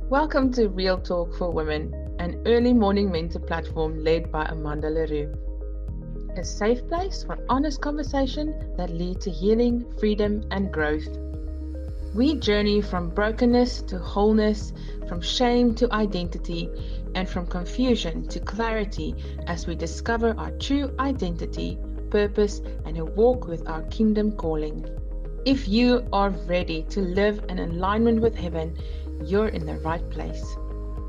Welcome to Real Talk for Women, an early morning mentor platform led by Amanda Leroux. A safe place for honest conversation that lead to healing, freedom, and growth. We journey from brokenness to wholeness, from shame to identity, and from confusion to clarity as we discover our true identity, purpose, and a walk with our kingdom calling. If you are ready to live in alignment with heaven, you're in the right place.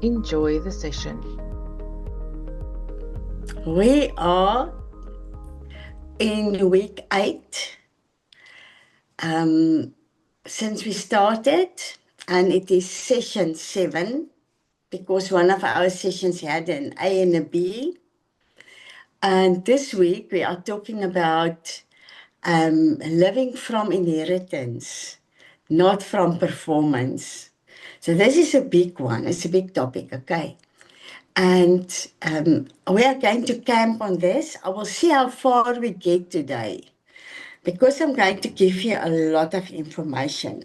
Enjoy the session. We are in week 8 since we started, and it is session 7 because one of our sessions had an A and a B. And this week we are talking about living from inheritance, not from performance. So this is a big one. It's a big topic, okay? And we are going to camp on this. I will see how far we get today, because I'm going to give you a lot of information.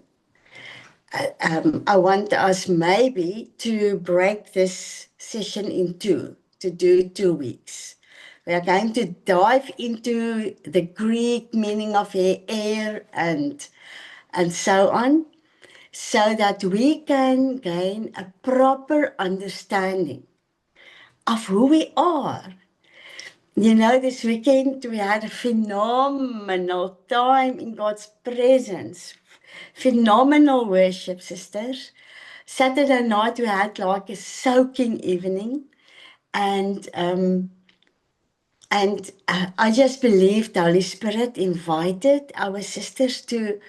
I want us maybe to break this session in two, to do 2 weeks. We are going to dive into the Greek meaning of air and so on, so that we can gain a proper understanding of who we are. You know, this weekend we had a phenomenal time in God's presence. Phenomenal worship, sisters. Saturday night we had like a soaking evening, and I just believe the Holy Spirit invited our sisters to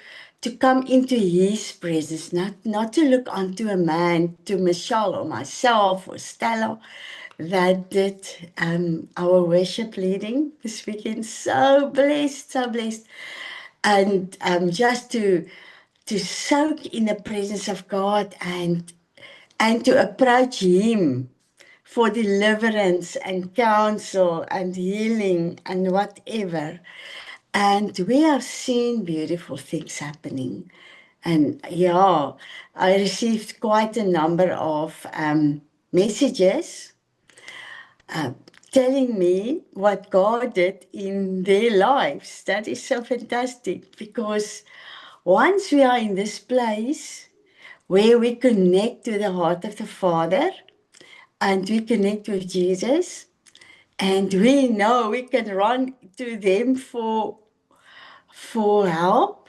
come into His presence, not to look unto a man, to Michelle or myself or Stella, that did our worship leading this weekend. So blessed, so blessed. And just to soak in the presence of God and to approach Him for deliverance and counsel and healing and whatever. And we have seen beautiful things happening. And yeah, I received quite a number of messages telling me what God did in their lives. That is so fantastic, because once we are in this place where we connect to the heart of the Father and we connect with Jesus, and we know we can run to them for help,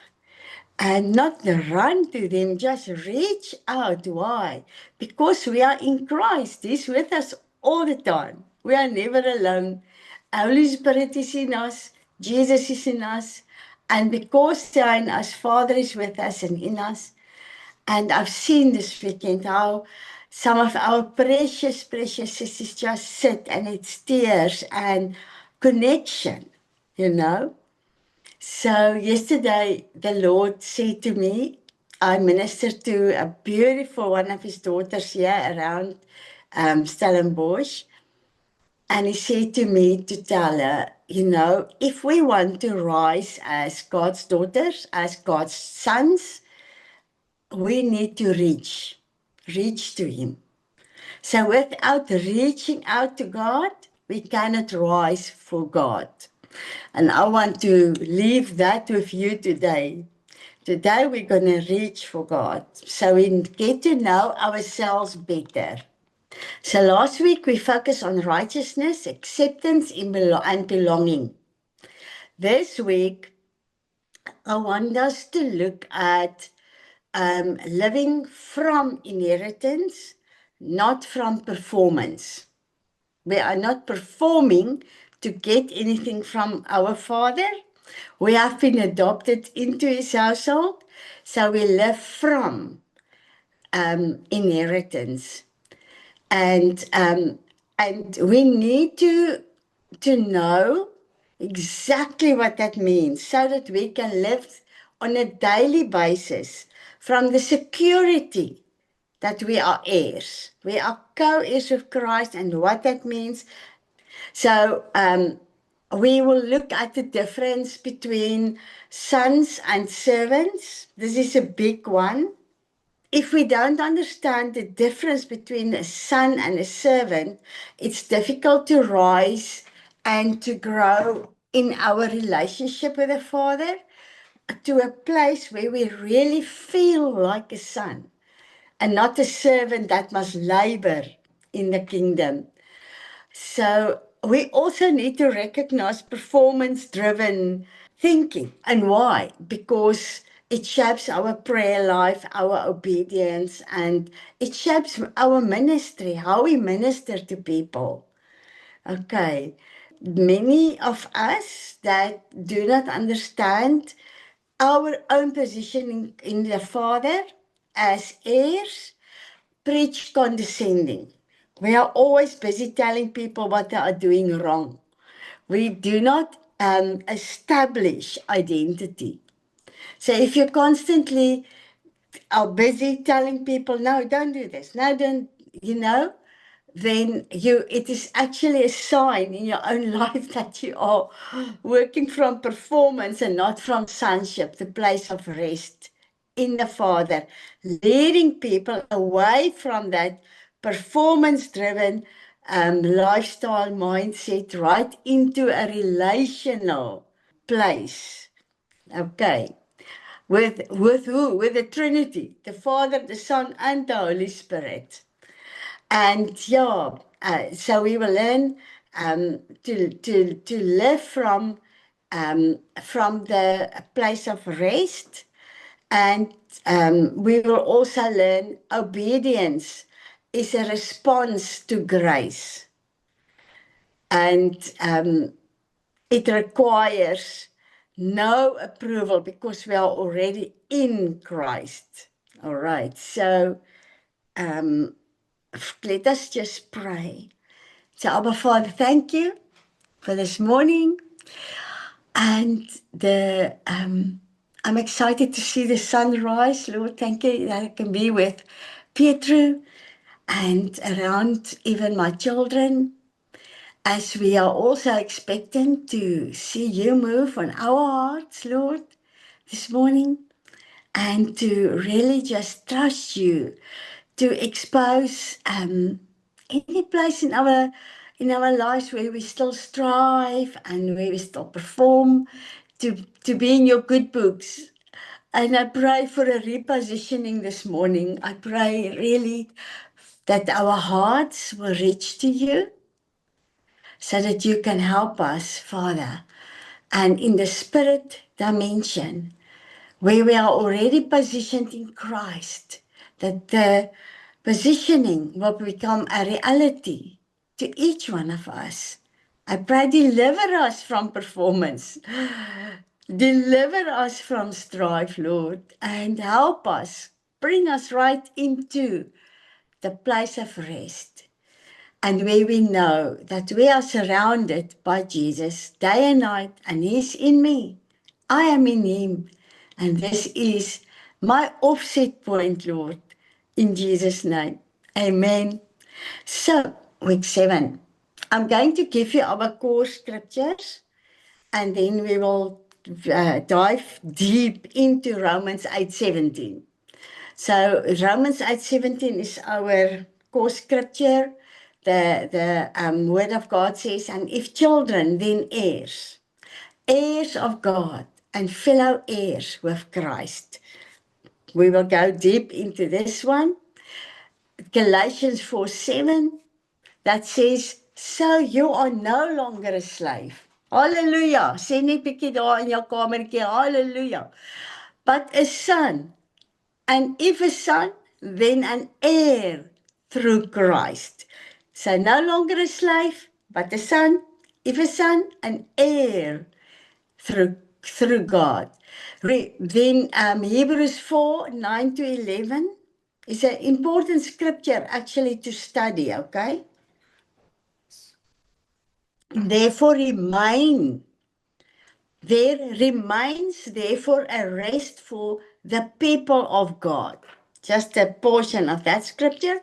and not run to them, just reach out. Why? Because we are in Christ. He's with us all the time. We are never alone. Holy Spirit is in us. Jesus is in us. And because they are in us, Father is with us and in us. And I've seen this weekend how some of our precious, precious sisters just sit, and it's tears and connection, you know. So yesterday, the Lord said to me, I ministered to a beautiful one of his daughters here around Stellenbosch. And he said to me to tell her, you know, if we want to rise as God's daughters, as God's sons, we need to reach to Him. So without reaching out to God, we cannot rise for God. And I want to leave that with you today. Today we're going to reach for God, so we get to know ourselves better. So last week we focused on righteousness, acceptance, and belonging. This week I want us to look at living from inheritance, not from performance. We are not performing to get anything from our Father. We have been adopted into His household, so we live from inheritance. And we need to know exactly what that means, so that we can live on a daily basis from the security that we are heirs. We are co-heirs with Christ, and what that means. So we will look at the difference between sons and servants. This is a big one. if we don't understand the difference between a son and a servant, it's difficult to rise and to grow in our relationship with the Father to a place where we really feel like a son and not a servant that must labor in the kingdom. So we also need to recognize performance-driven thinking. And why? Because it shapes our prayer life, our obedience, and it shapes our ministry, how we minister to people. Okay. Many of us that do not understand our own position in the Father as heirs preach condescending. We are always busy telling people what they are doing wrong. We do not establish identity. So if you constantly are busy telling people, no, don't do this, no, don't, then it is actually a sign in your own life that you are working from performance and not from sonship, the place of rest in the Father, leading people away from that performance-driven lifestyle mindset right into a relational place. Okay. With who? With the Trinity, the Father, the Son, and the Holy Spirit. And so we will learn to live from the place of rest, and we will also learn obedience is a response to grace, and it requires no approval because we are already in Christ. All right, so let us just pray. So, Abba Father, thank you for this morning. And I'm excited to see the sunrise. Lord, thank you that I can be with Pietro and around even my children, as we are also expecting to see you move on our hearts, Lord, this morning, and to really just trust you to expose any place in our lives where we still strive and where we still perform to be in your good books. And I pray for a repositioning this morning. I pray really that our hearts will reach to you so that you can help us, Father. And in the spirit dimension, where we are already positioned in Christ, that the positioning will become a reality to each one of us. I pray, deliver us from performance. Deliver us from strife, Lord, and help us. Bring us right into the place of rest, and where we know that we are surrounded by Jesus day and night, and He's in me. I am in Him. And this is my offset point, Lord, in Jesus' name. Amen. So, week 7. I'm going to give you our core scriptures, and then we will dive deep into Romans 8:17. So Romans 8:17 is our core scripture. The word of God says, and if children, then heirs, heirs of God and fellow heirs with Christ. We will go deep into this one. Galatians 4:7, that says, so you are no longer a slave. Hallelujah. Sê net bietjie daar in jou kamertjie, hallelujah. But a son. And if a son, then an heir through Christ. So no longer a slave, but a son. If a son, an heir through God. Then Hebrews 4:9-11 is an important scripture actually to study, okay? Therefore there remains therefore a rest for the people of God. Just a portion of that scripture.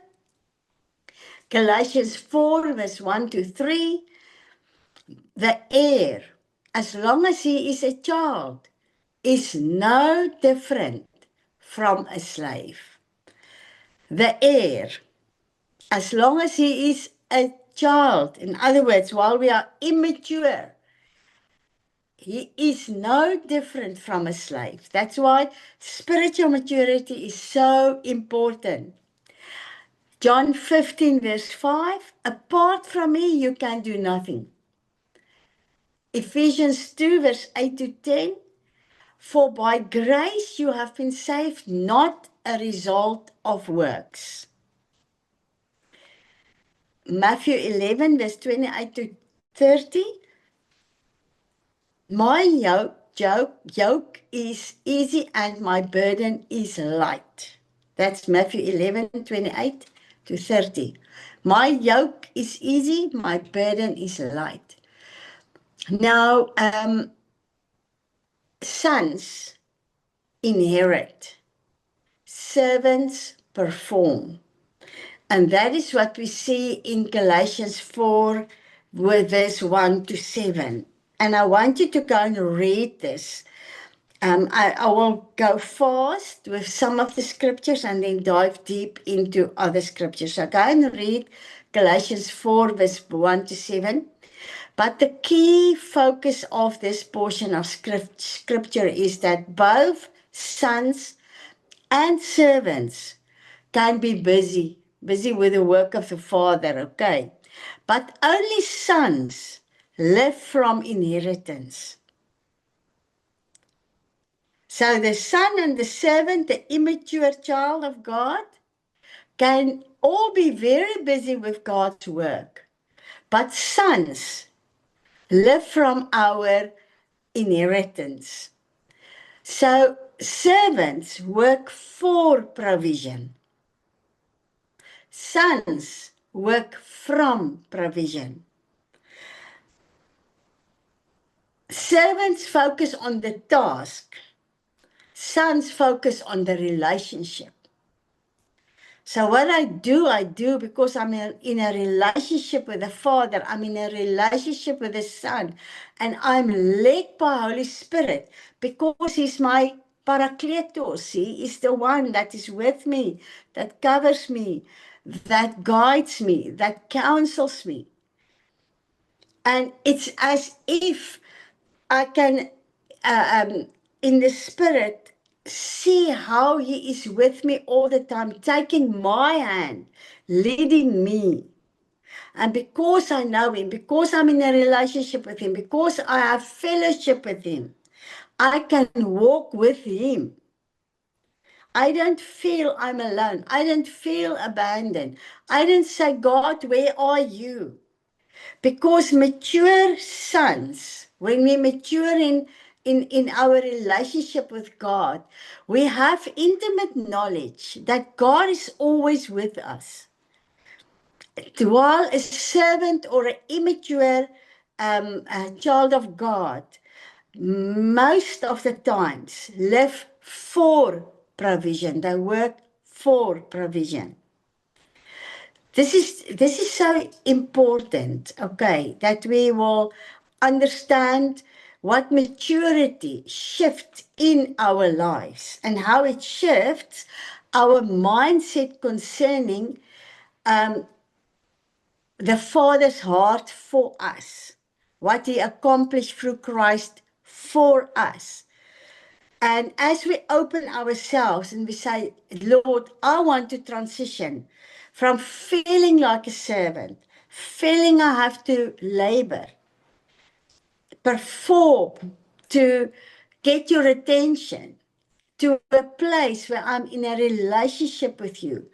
Galatians 4:1-3. The heir, as long as he is a child, is no different from a slave. the heir, as long as he is a child, in other words, while we are immature, he is no different from a slave. That's why spiritual maturity is so important. John 15 verse 5, apart from me, you can do nothing. Ephesians 2 verse 8 to 10, for by grace you have been saved, not a result of works. Matthew 11 verse 28 to 30, my yoke is easy and my burden is light. That's Matthew 11, 28 to 30. My yoke is easy, my burden is light. Now, sons inherit, servants perform. And that is what we see in Galatians 4, verse 1 to 7. And I want you to go and read this. I will go fast with some of the scriptures and then dive deep into other scriptures. So go and read Galatians 4, verse 1 to 7. But the key focus of this portion of scripture is that both sons and servants can be busy with the work of the Father, okay? But only sons live from inheritance. So the son and the servant, the immature child of God, can all be very busy with God's work. But sons live from our inheritance. So servants work for provision. Sons work from provision. Servants focus on the task. Sons focus on the relationship. So what I do because I'm in a relationship with the Father. I'm in a relationship with the Son. And I'm led by Holy Spirit because He's my Parakletos. He is the one that is with me, that covers me, that guides me, that counsels me. And it's as if I can, in the Spirit, see how He is with me all the time, taking my hand, leading me. And because I know Him, because I'm in a relationship with Him, because I have fellowship with Him, I can walk with Him. I don't feel I'm alone. I don't feel abandoned. I don't say, God, where are you? Because mature sons, when we mature in our relationship with God, we have intimate knowledge that God is always with us. While a servant or an immature a child of God, most of the times live for provision. They work for provision. This is so important, okay, that we will understand what maturity shifts in our lives and how it shifts our mindset concerning the Father's heart for us, what He accomplished through Christ for us. And as we open ourselves and we say, Lord, I want to transition from feeling like a servant, feeling I have to labor, perform to get your attention, to a place where I'm in a relationship with you.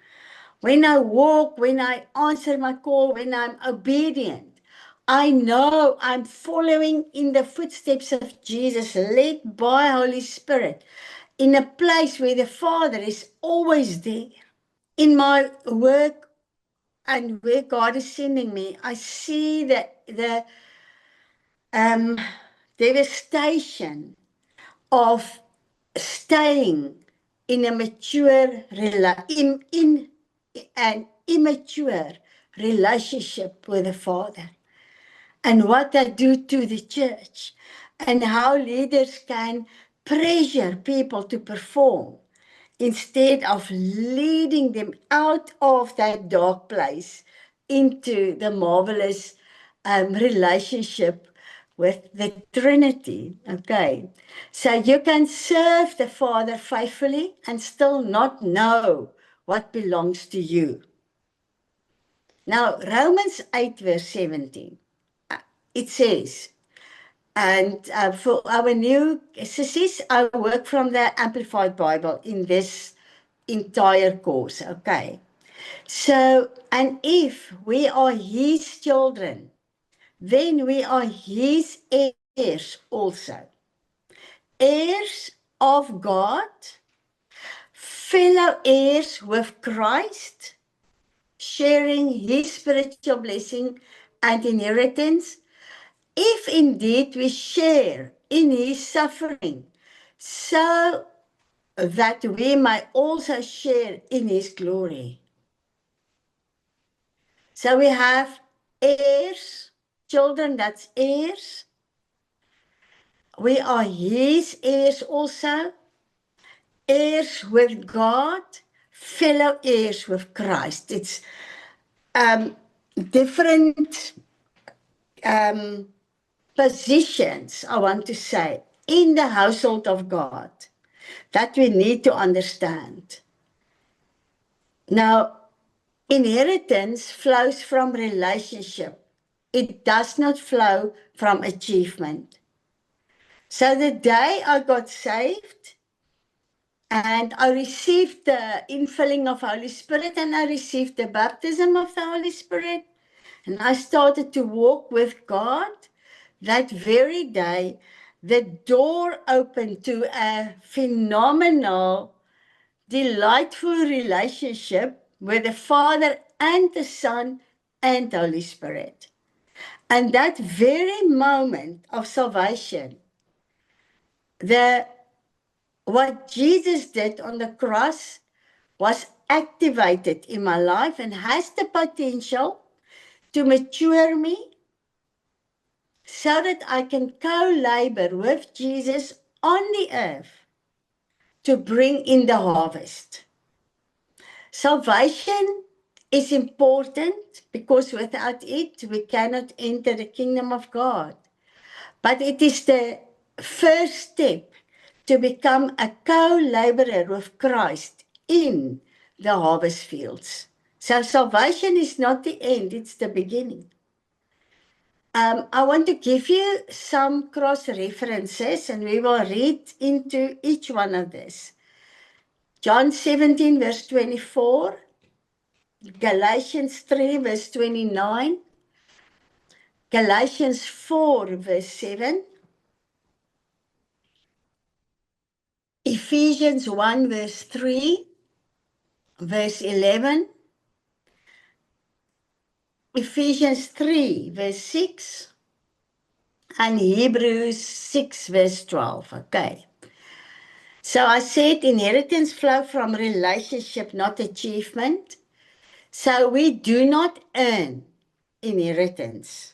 When I walk, when I answer my call, when I'm obedient, I know I'm following in the footsteps of Jesus, led by Holy Spirit, in a place where the Father is always there. In my work and where God is sending me, I see the devastation of staying in a mature in an immature relationship with the Father, and what that do to the church, and how leaders can pressure people to perform instead of leading them out of that dark place into the marvelous relationship with the Trinity. Okay, so you can serve the Father faithfully and still not know what belongs to you. Now, Romans 8 verse 17, it says, and for our new sissies, I work from the Amplified Bible in this entire course, okay? So, and if we are his children, then we are his heirs also. Heirs of God, fellow heirs with Christ, sharing his spiritual blessing and inheritance, if indeed we share in his suffering, so that we may also share in his glory. So we have heirs, children, that's heirs. We are his heirs also, heirs with God, fellow heirs with Christ. It's different positions, I want to say, in the household of God that we need to understand. Now, inheritance flows from relationship. It does not flow from achievement. So the day I got saved and I received the infilling of Holy Spirit and I received the baptism of the Holy Spirit and I started to walk with God, that very day, the door opened to a phenomenal, delightful relationship with the Father and the Son and Holy Spirit. And that very moment of salvation, what Jesus did on the cross was activated in my life and has the potential to mature me so that I can co-labor with Jesus on the earth to bring in the harvest. Salvation is important because without it, we cannot enter the kingdom of God. But it is the first step to become a co-laborer with Christ in the harvest fields. So salvation is not the end, it's the beginning. I want to give you some cross references and we will read into each one of these. John 17 verse 24, Galatians 3 verse 29, Galatians 4 verse 7, Ephesians 1 verse 3, verse 11, Ephesians 3 verse 6, and Hebrews 6 verse 12. Okay. So I said inheritance flow from relationship, not achievement. So we do not earn inheritance.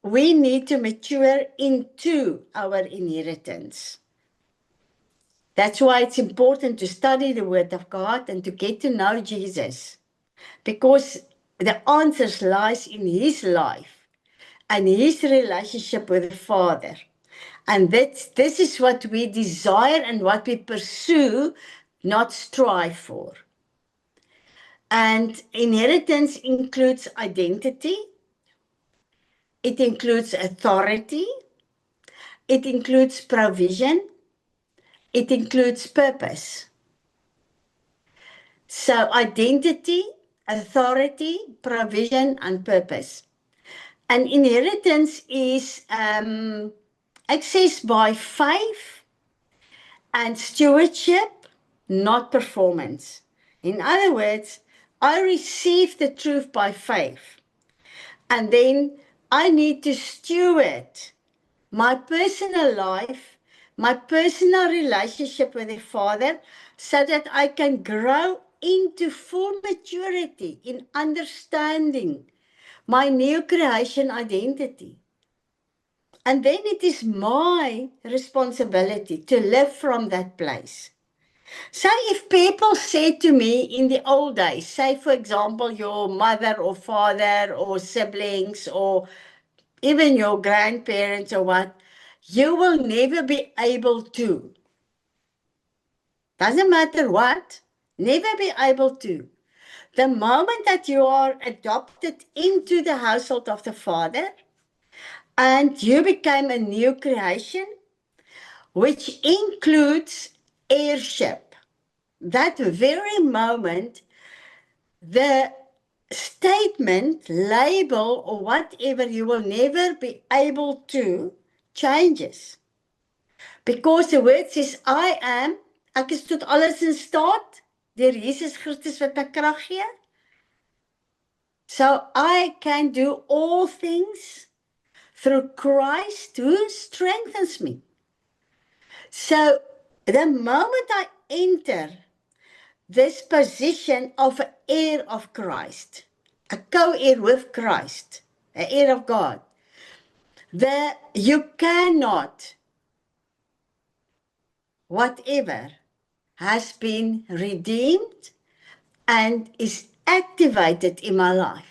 We need to mature into our inheritance. That's why it's important to study the Word of God and to get to know Jesus, because the answers lies in his life and his relationship with the Father. And this is what we desire and what we pursue, not strive for. And inheritance includes identity. It includes authority. It includes provision. It includes purpose. So identity, authority, provision, and purpose. And inheritance is accessed by faith and stewardship, not performance. In other words, I receive the truth by faith. And then I need to steward my personal life, my personal relationship with the Father, so that I can grow into full maturity in understanding my new creation identity. And then it is my responsibility to live from that place. So if people say to me in the old days, say for example, your mother or father or siblings or even your grandparents or what, you will never be able to. Doesn't matter what, never be able to. The moment that you are adopted into the household of the Father and you become a new creation, which includes heirship, that very moment, the statement, label, or whatever you will never be able to changes. Because the word says, I am, ek is tot alles in staat, deur Jesus Christus wat my krag gee. So I can do all things through Christ who strengthens me. So the moment I enter this position of an heir of Christ, a co-heir with Christ, an heir of God, you cannot, whatever has been redeemed and is activated in my life.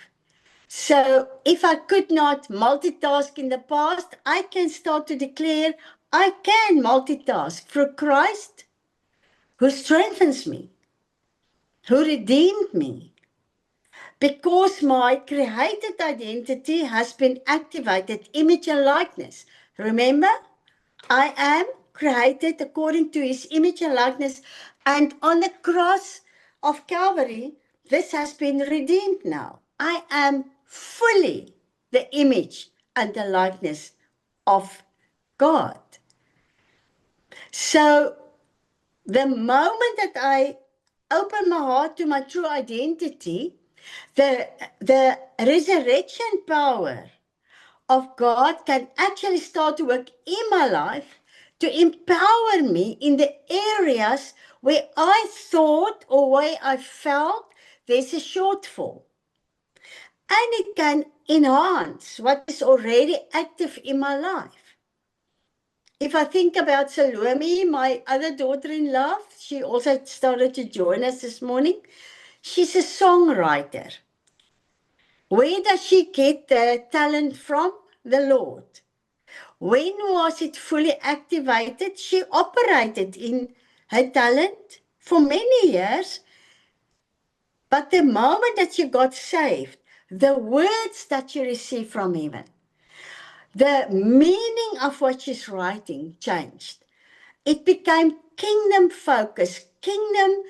So if I could not multitask in the past, I can start to declare I can multitask through Christ who strengthens me, who redeemed me. Because my created identity has been activated, image and likeness. Remember, I am created according to his image and likeness. And on the cross of Calvary, this has been redeemed now. I am fully the image and the likeness of God. So the moment that I open my heart to my true identity, the resurrection power of God can actually start to work in my life to empower me in the areas where I thought or where I felt there's a shortfall. And it can enhance what is already active in my life. If I think about Salome, my other daughter-in-law, she also started to join us this morning. She's a songwriter. Where does she get the talent from? The Lord. When was it fully activated? She operated in her talent for many years. But the moment that she got saved, the words that she received from heaven, the meaning of what she's writing changed. It became kingdom focus, kingdom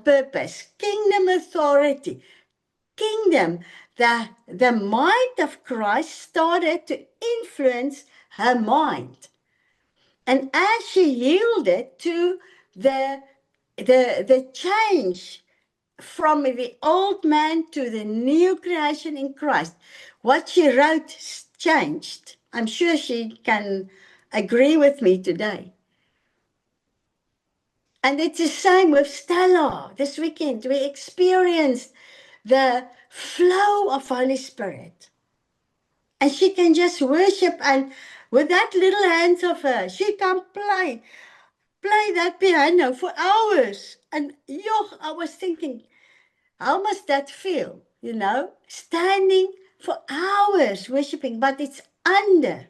purpose, kingdom authority, kingdom. The mind of Christ started to influence her mind. And as she yielded to the change from the old man to the new creation in Christ, what she wrote changed. I'm sure she can agree with me today. And it's the same with Stella. This weekend, we experienced the flow of Holy Spirit. And she can just worship, and with that little hands of hers, she can play that piano for hours. And I was thinking, how must that feel? You know, standing for hours worshiping, but it's under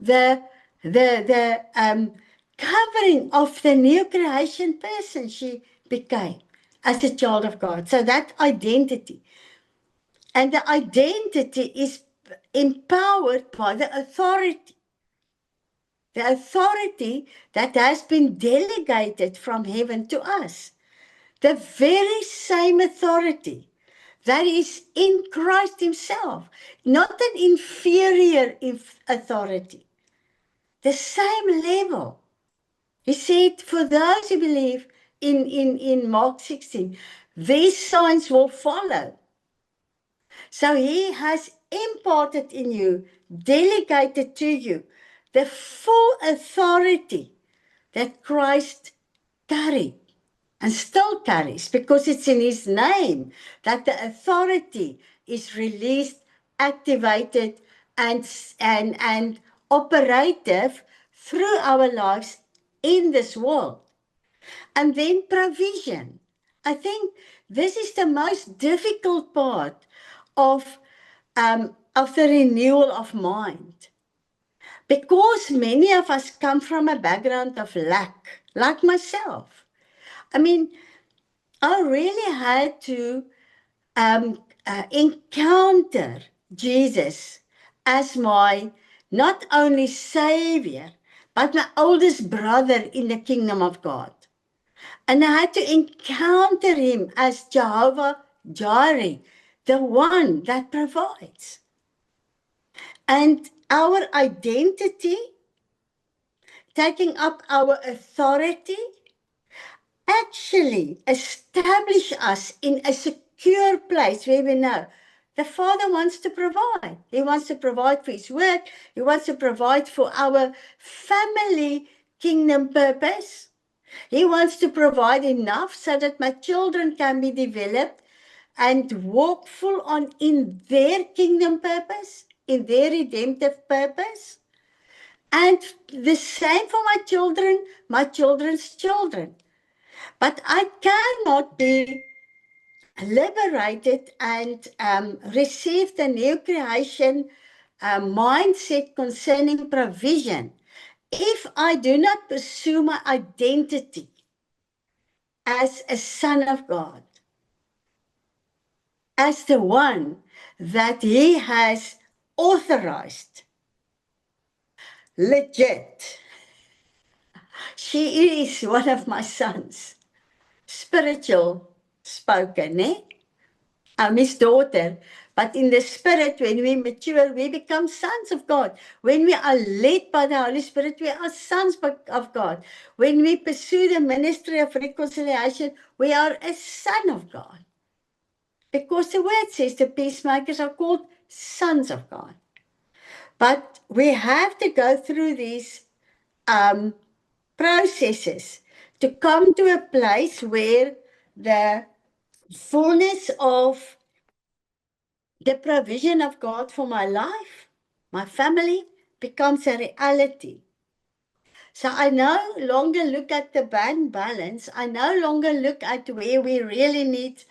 the covering of the new creation person she became as a child of God. So that identity. And the identity is empowered by the authority. The authority that has been delegated from heaven to us. The very same authority that is in Christ himself. Not an inferior authority. The same level. He said, for those who believe in Mark 16, these signs will follow. So he has imparted in you, delegated to you, the full authority that Christ carried and still carries, because it's in his name that the authority is released, activated, and operative through our lives in this world. And then provision. I think this is the most difficult part of the renewal of mind. Because many of us come from a background of lack, like myself. I mean, I really had to encounter Jesus as my not only Savior, but my oldest brother in the kingdom of God. And I had to encounter him as Jehovah Jireh, the one that provides. And our identity, taking up our authority, actually establish us in a secure place where we know the Father wants to provide. He wants to provide for His work. He wants to provide for our family kingdom purpose. He wants to provide enough so that my children can be developed and walk full on in their kingdom purpose, in their redemptive purpose. And the same for my children, my children's children. But I cannot be liberated and receive the new creation mindset concerning provision if I do not pursue my identity as a son of God, as the one that He has authorized. Legit. She is one of my sons. Spiritual spoken, eh? I'm His daughter. But in the spirit, when we mature, we become sons of God. When we are led by the Holy Spirit, we are sons of God. When we pursue the ministry of reconciliation, we are a son of God. Because the word says the peacemakers are called sons of God. But we have to go through these processes to come to a place where the fullness of the provision of God for my life, my family, becomes a reality. So I no longer look at the bank balance. I no longer look at where we really need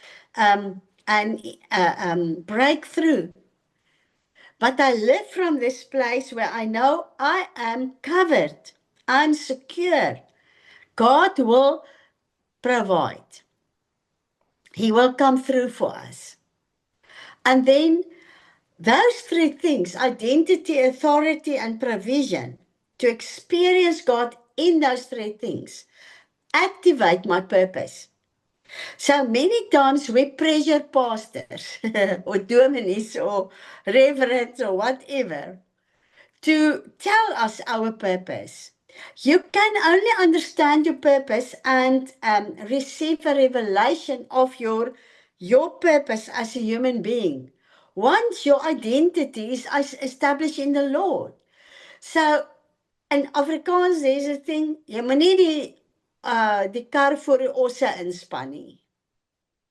breakthrough. But I live from this place where I know I am covered. I'm secure. God will provide. He will come through for us. And then those three things, identity, authority, and provision, to experience God in those three things, activate my purpose. So many times we pressure pastors or dominees or reverends or whatever to tell us our purpose. You can only understand your purpose and receive a revelation of your purpose as a human being once your identity is established in the Lord. So in Afrikaans, there's a thing, jy moet nie die kar voor die osse inspan nie.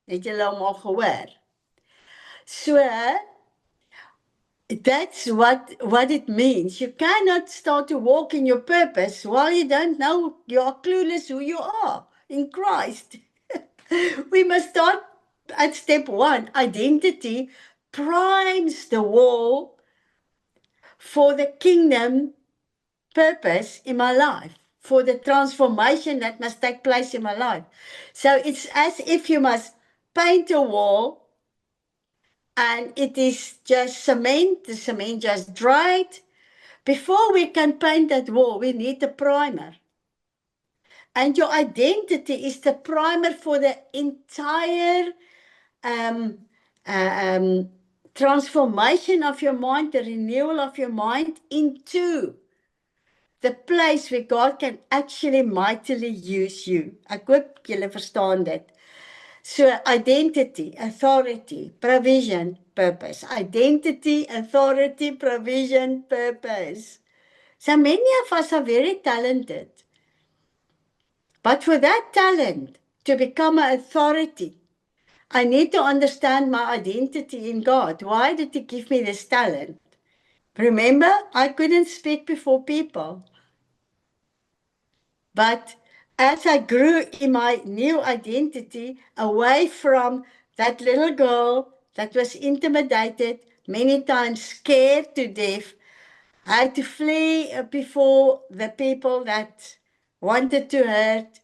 Het julle hom al gehoor? So that's what it means. You cannot start to walk in your purpose while you don't know, you are clueless who you are in Christ. We must start at step one. Identity primes the wall for the kingdom purpose in my life, for the transformation that must take place in my life. So it's as if you must paint a wall and it is just cement, the cement just dried. Before we can paint that wall, we need a primer. And your identity is the primer for the entire transformation of your mind, the renewal of your mind into the place where God can actually mightily use you. Ek hoop julle verstaan dit. So identity, authority, provision, purpose. Identity, authority, provision, purpose. So many of us are very talented. But for that talent to become an authority, I need to understand my identity in God. Why did He give me this talent? Remember, I couldn't speak before people. But as I grew in my new identity, away from that little girl that was intimidated, many times scared to death, I had to flee before the people that wanted to hurt.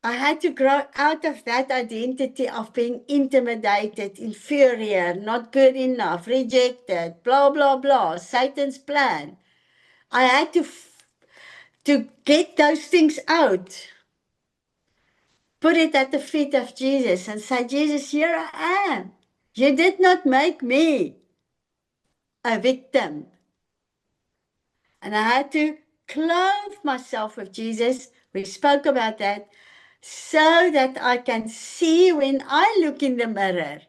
I had to grow out of that identity of being intimidated, inferior, not good enough, rejected, blah, blah, blah, Satan's plan. I had to get those things out, put it at the feet of Jesus and say, Jesus, here I am. You did not make me a victim. And I had to clothe myself with Jesus. We spoke about that, so that I can see when I look in the mirror.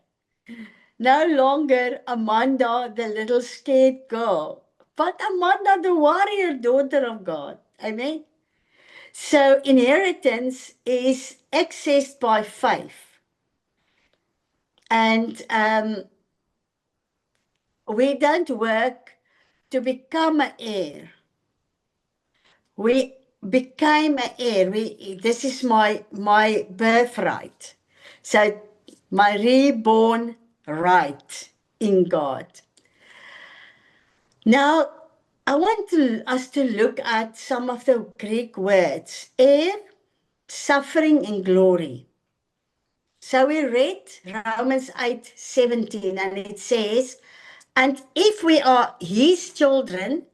No longer Amanda, the little scared girl, but Amanda, the warrior daughter of God. Amen. So inheritance is accessed by faith. And we don't work to become an heir. We became an heir. This is my birthright. So my reborn right in God. Now, I want us to look at some of the Greek words. Heir, suffering, and glory. So we read Romans 8:17, and it says, and if we are his children,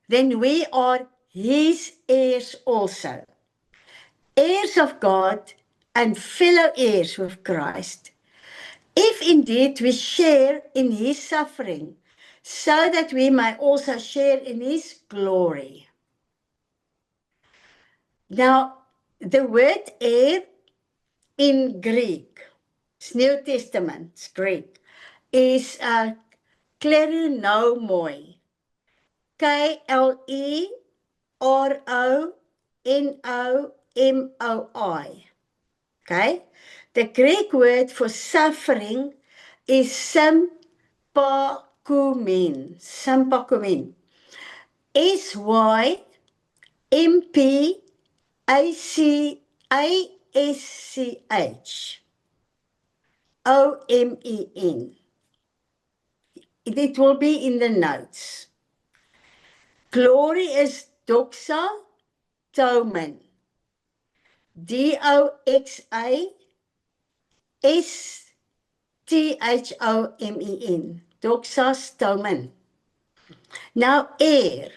then we are his heirs also, heirs of God and fellow heirs with Christ, if indeed we share in his suffering, so that we may also share in his glory. Now, the word heir in Greek, it's New Testament, it's Greek, is klerunomoi. Kleronomoi. Okay? The Greek word for suffering is sympakoumen. Sympakoumen. SYMPACHOMEN. It will be in the notes. Glory is doxa tomen. DOXASTHOMEN. Doxa tomen. Nou, heir.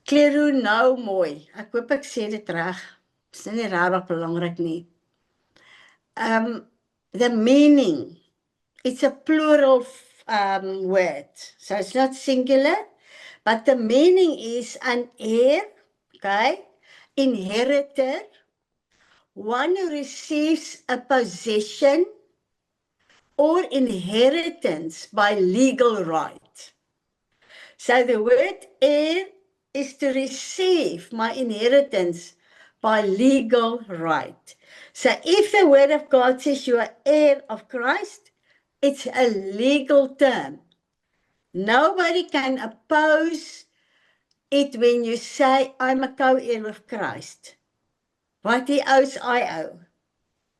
Klerunomoi. Ek hoop ek sê dit reg. Dis nie regtig belangrik nie. The meaning. It's a plural word. So it's not singular. But the meaning is an heir, okay, inheritor, one who receives a possession or inheritance by legal right. So the word heir is to receive my inheritance by legal right. So if the word of God says you are heir of Christ, it's a legal term. Nobody can oppose it when you say, I'm a co-heir with Christ. What he owes, I owe.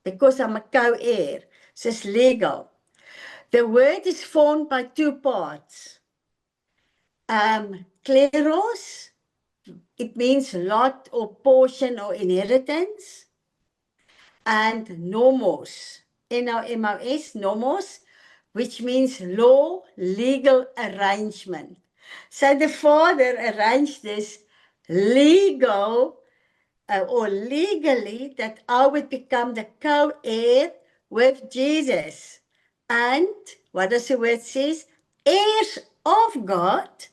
Because I'm a co-heir. So it's legal. The word is formed by two parts. Kleros, it means lot or portion or inheritance. And nomos, N-O-M-O-S, nomos, which means law, legal arrangement. So the Father arranged this legal or legally that I would become the co-heir with Jesus. And what does the word say? Heirs of God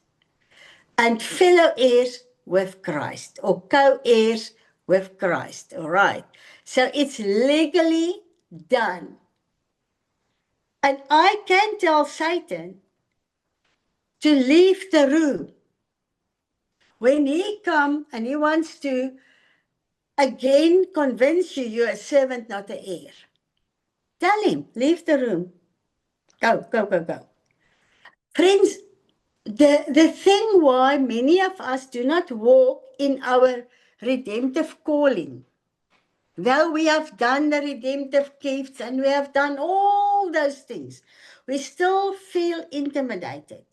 and fellow heirs with Christ, or co-heirs with Christ. All right. So it's legally done. And I can tell Satan to leave the room. When he comes and he wants to again convince you you're a servant, not an heir, tell him, leave the room. Go, go, go, go. Friends, the thing why many of us do not walk in our redemptive calling, though we have done the redemptive gifts and we have done all those things, we still feel intimidated.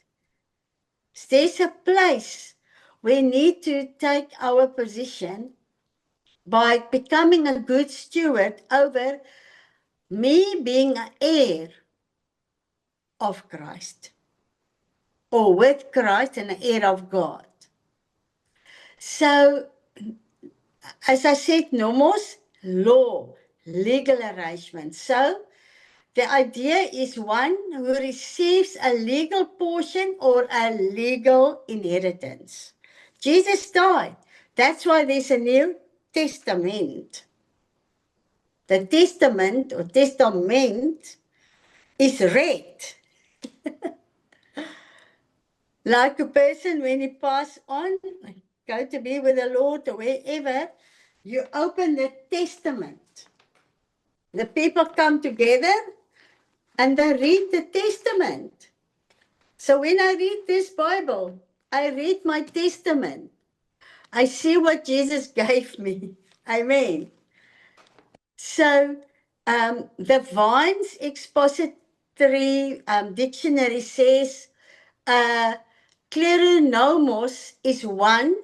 There's a place we need to take our position by becoming a good steward over me being an heir of Christ, or with Christ and an heir of God. So, as I said, nomos, law, legal arrangement. So, the idea is one who receives a legal portion or a legal inheritance. Jesus died. That's why there's a New Testament. The testament or testament is read. Like a person when he pass on, go to be with the Lord or wherever, you open the testament. The people come together and they read the testament. So when I read this Bible, I read my testament. I see what Jesus gave me. Amen. So the Vines Expository Dictionary says kleronomos is one,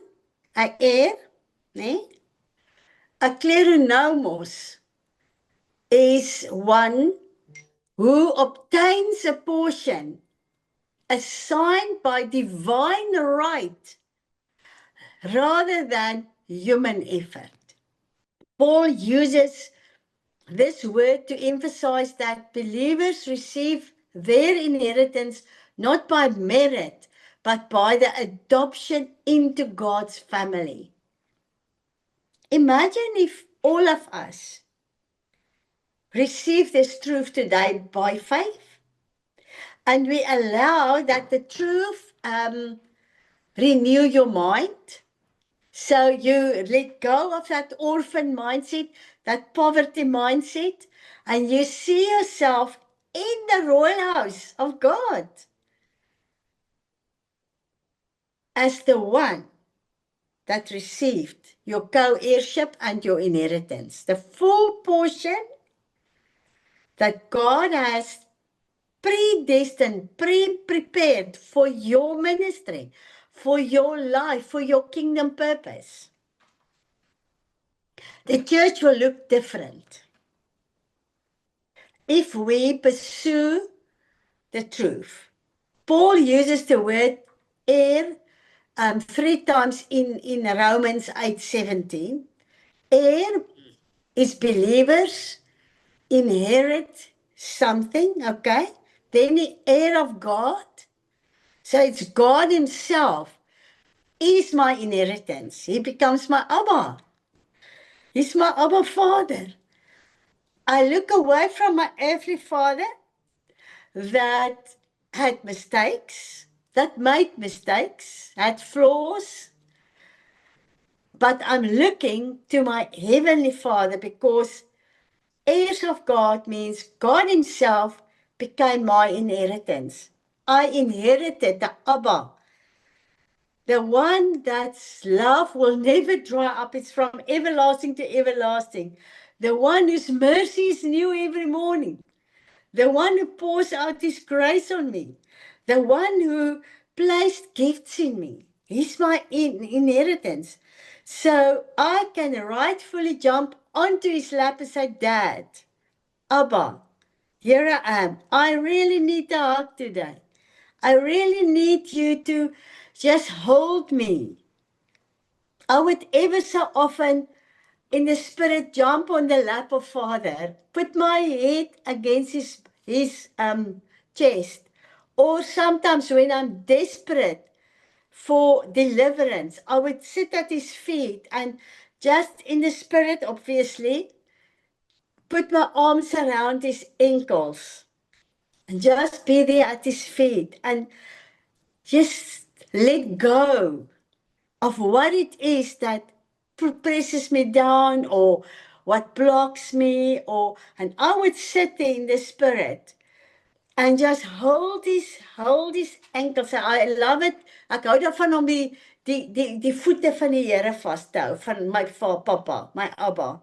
a heir. Nee? A kleronomos is one who obtains a portion assigned by divine right rather than human effort. Paul uses this word to emphasize that believers receive their inheritance not by merit, but by the adoption into God's family. Imagine if all of us receive this truth today by faith, and we allow that the truth renew your mind. So you let go of that orphan mindset, that poverty mindset, and you see yourself in the royal house of God as the one that received your co-heirship and your inheritance, the full portion that God has predestined, prepared for your ministry, for your life, for your kingdom purpose. The church will look different if we pursue the truth. Paul uses the word heir 3 times in Romans 8:17. Heir is believers inherit something, okay? Then the heir of God. So it's God himself is my inheritance. He becomes my Abba. He's my Abba Father. I look away from my earthly father that had mistakes, that made mistakes, had flaws. But I'm looking to my heavenly Father because heirs of God means God himself became my inheritance. I inherited the Abba, the one that's love will never dry up. It's from everlasting to everlasting. The one whose mercy is new every morning. The one who pours out his grace on me. The one who placed gifts in me. He's my inheritance. So I can rightfully jump onto his lap and say, Dad, Abba, here I am. I really need a hug today. I really need you to just hold me. I would ever so often in the spirit jump on the lap of Father, put my head against his chest. Or sometimes when I'm desperate for deliverance, I would sit at his feet and just in the spirit, obviously, put my arms around his ankles and just be there at his feet and just let go of what it is that presses me down or what blocks me, and I would sit there in the spirit and just hold his ankles. I love it. Ek hou daarvan om die voete van die Here vas te hou, van my papa, my Abba.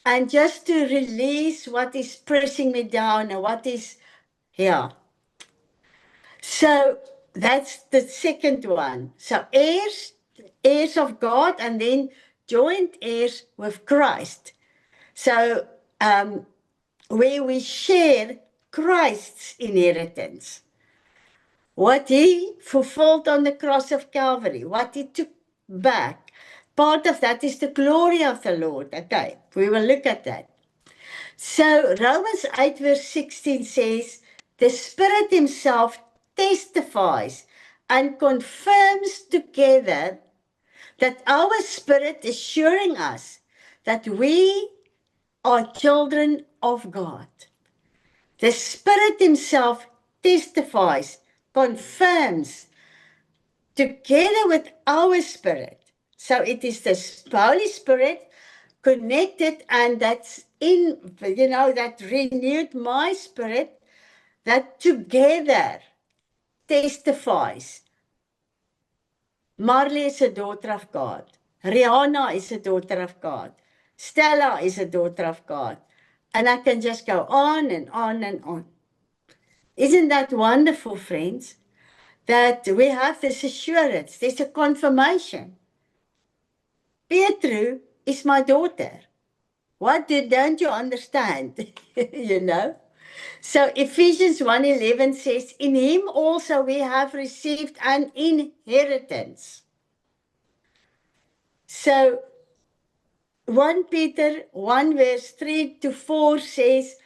And just to release what is pressing me down and what is, yeah. So that's the second one. So heirs of God, and then joint heirs with Christ. So where we share Christ's inheritance. What he fulfilled on the cross of Calvary, what he took back. Part of that is the glory of the Lord. Okay, we will look at that. So Romans 8 verse 16 says, the Spirit himself testifies and confirms together that our spirit is assuring us that we are children of God. The Spirit himself testifies, confirms, together with our spirit. So it is the Holy Spirit connected, and that's that renewed my spirit, that together testifies. Marley is a daughter of God. Rihanna is a daughter of God. Stella is a daughter of God. And I can just go on and on and on. Isn't that wonderful, friends? That we have this assurance. There's a confirmation. Petru is my daughter. Don't you understand? So Ephesians 1:11 says, in him also we have received an inheritance. So 1 Peter 1 verse 3-4 says,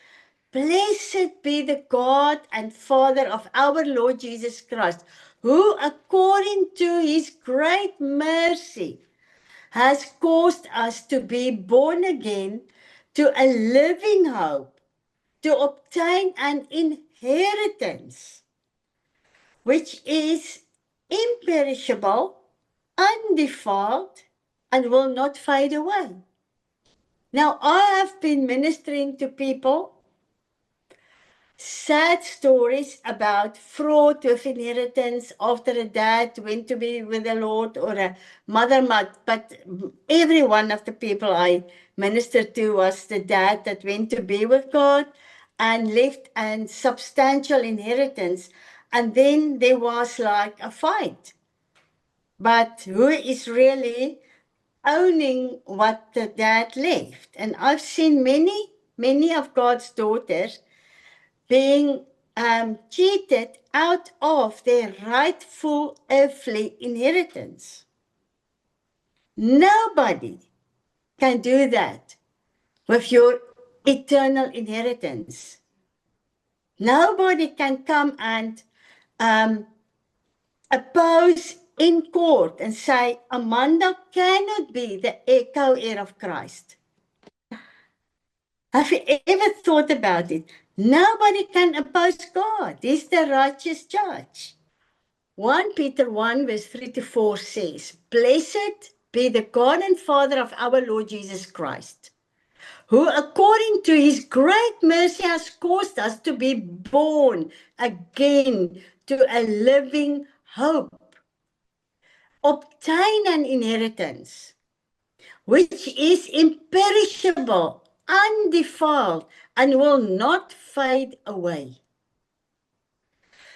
blessed be the God and Father of our Lord Jesus Christ, who according to his great mercy has caused us to be born again to a living hope, to obtain an inheritance, which is imperishable, undefiled, and will not fade away. Now, I have been ministering to people sad stories about fraud with inheritance after a dad went to be with the Lord, or a mother, but every one of the people I ministered to was the dad that went to be with God and left a substantial inheritance. And then there was like a fight. But who is really owning what the dad left? And I've seen many of God's daughters being cheated out of their rightful earthly inheritance. Nobody can do that with your eternal inheritance. Nobody can come and oppose in court and say, Amanda cannot be the co-heir of Christ. Have you ever thought about it? Nobody can oppose God. He's the righteous judge. 1 Peter 1 verse 3-4 says, blessed be the God and Father of our Lord Jesus Christ, who according to his great mercy has caused us to be born again to a living hope, obtain an inheritance, which is imperishable, undefiled, and will not fade away.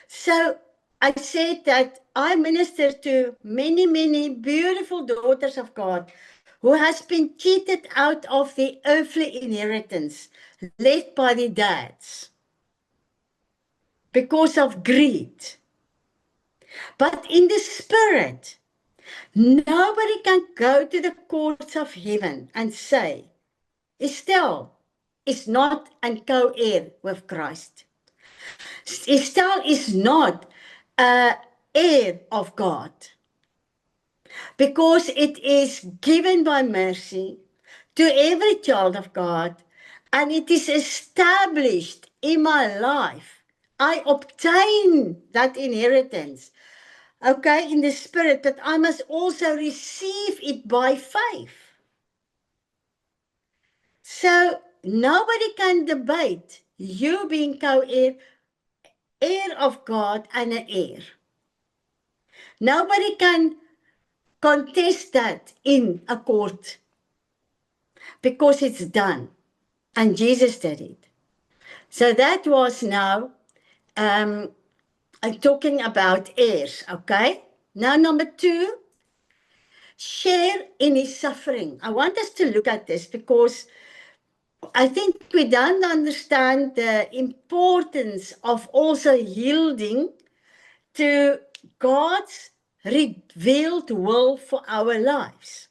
So I said that I minister to many beautiful daughters of God who has been cheated out of the earthly inheritance left by the dads because of greed. But in the spirit, nobody can go to the courts of heaven and say, Estelle is not a co-heir with Christ. Estelle is not an heir of God, because it is given by mercy to every child of God, and it is established in my life. I obtain that inheritance, okay, in the spirit, but I must also receive it by faith. So nobody can debate you being co-heir heir of God and an heir. Nobody can contest that in a court because it's done. And Jesus did it. So that was now talking about heirs, okay? Now, number 2, share in his suffering. I want us to look at this because I think we don't understand the importance of also yielding to God's revealed will for our lives.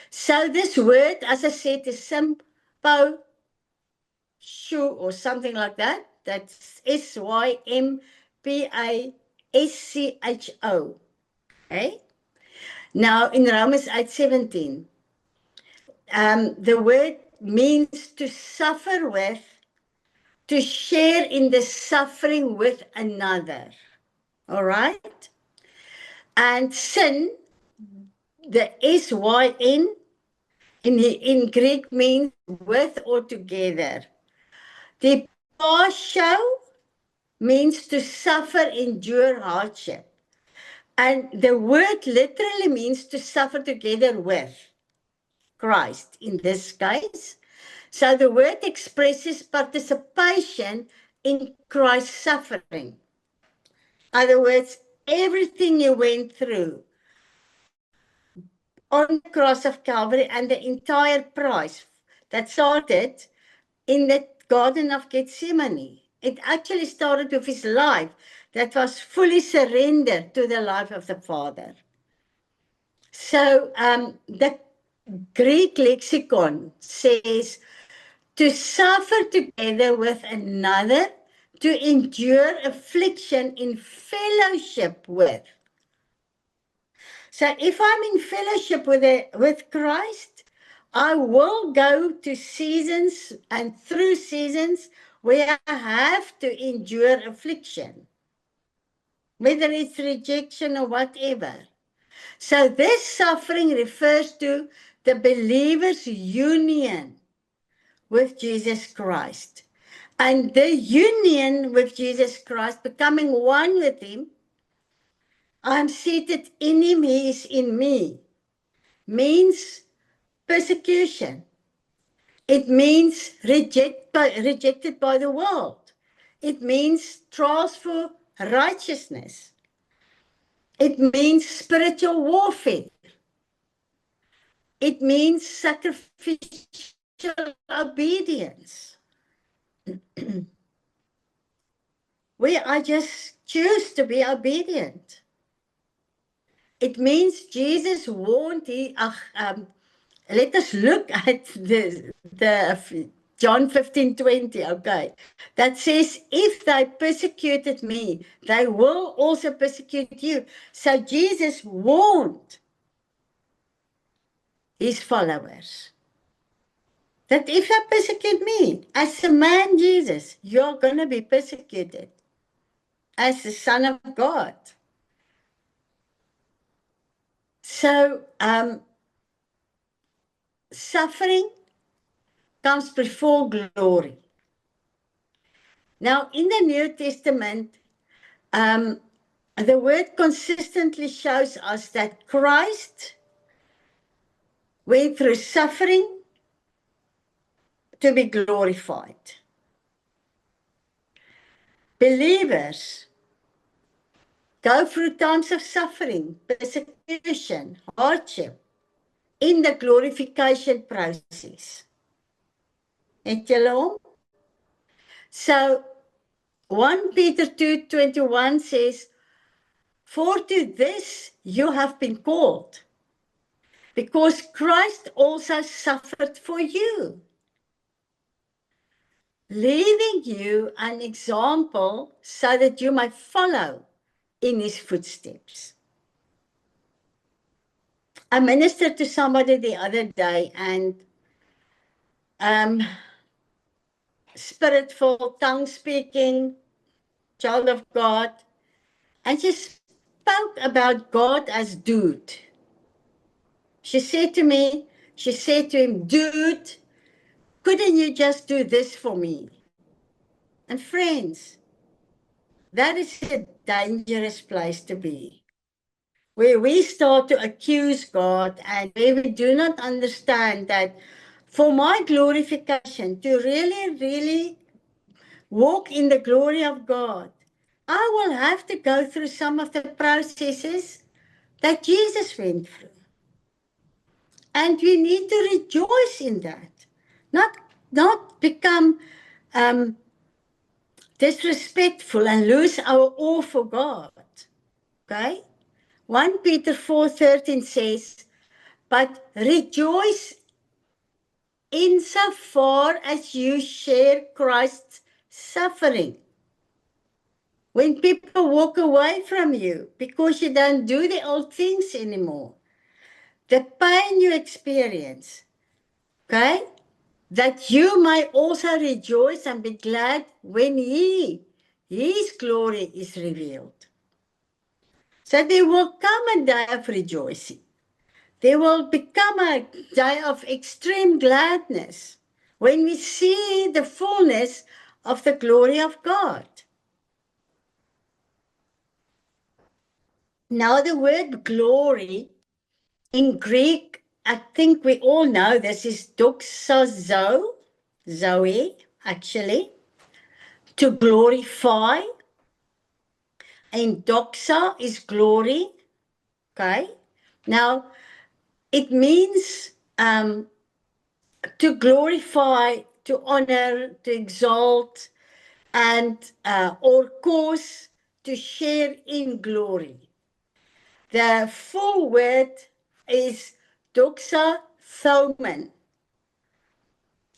So this word, as I said, is sympo or something like that. That's SYMPASCHO. Okay? Now in Romans 8:17, the word means to suffer with, to share in the suffering with another. All right? And sin, the SYN, in Greek means with or together. The pasho means to suffer, endure hardship. And the word literally means to suffer together with Christ in this case. So the word expresses participation in Christ's suffering. In other words, everything he went through on the cross of Calvary and the entire price that started in the Garden of Gethsemane. It actually started with his life that was fully surrendered to the life of the Father. So the Greek lexicon says to suffer together with another, to endure affliction in fellowship with. So if I'm in fellowship with Christ, I will go to seasons and through seasons where I have to endure affliction, whether it's rejection or whatever. So this suffering refers to the believer's union with Jesus Christ. And the union with Jesus Christ, becoming one with him, I'm seated in him, he is in me, means persecution. It means rejected by the world. It means trials for righteousness. It means spiritual warfare. It means sacrificial obedience. Where I just choose to be obedient. It means Jesus warned, let us look at the John 15:20, okay, that says, if they persecuted me, they will also persecute you. So Jesus warned his followers that if they persecute me, as a man Jesus, you're going to be persecuted as the Son of God. So suffering comes before glory. Now, in the New Testament, the word consistently shows us that Christ went through suffering to be glorified. Believers go through times of suffering, persecution, hardship in the glorification process. Het julle hom? So 1 Peter 2:21 says, for to this you have been called, because Christ also suffered for you, leaving you an example so that you might follow in his footsteps. I ministered to somebody the other day, and spirit-filled, tongue-speaking, child of God, and she spoke about God as dude. She said to him, dude, couldn't you just do this for me? And friends, that is a dangerous place to be, where we start to accuse God and where we do not understand that for my glorification, to really, really walk in the glory of God, I will have to go through some of the processes that Jesus went through. And we need to rejoice in that, not become disrespectful and lose our awe for God. Okay? 1 Peter 4:13 says, but rejoice insofar as you share Christ's suffering. When people walk away from you because you don't do the old things anymore, the pain you experience, okay, that you may also rejoice and be glad when His glory is revealed. So there will come a day of rejoicing. There will become a day of extreme gladness when we see the fullness of the glory of God. Now, the word glory in Greek, I think we all know this, is doxazo, Zoe, actually, to glorify. And doxa is glory. Okay. Now, it means to glorify, to honor, to exalt, and or cause to share in glory. The full word is doxa thomen.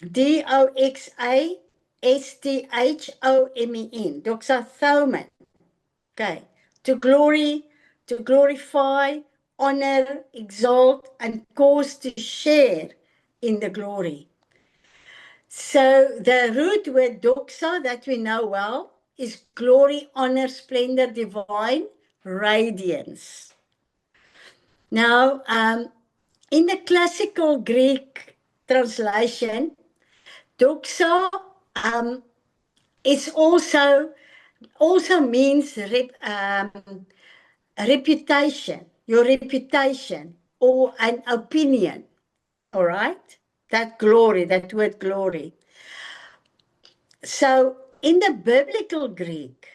DOXASTHOMEN. Doxa thomen. Okay. To glory, to glorify, honor, exalt, and cause to share in the glory. So the root word doxa that we know well is glory, honor, splendor, divine, radiance. Now, in the classical Greek translation, doxa is also means reputation, your reputation or an opinion. All right? That glory, that word glory. So in the biblical Greek,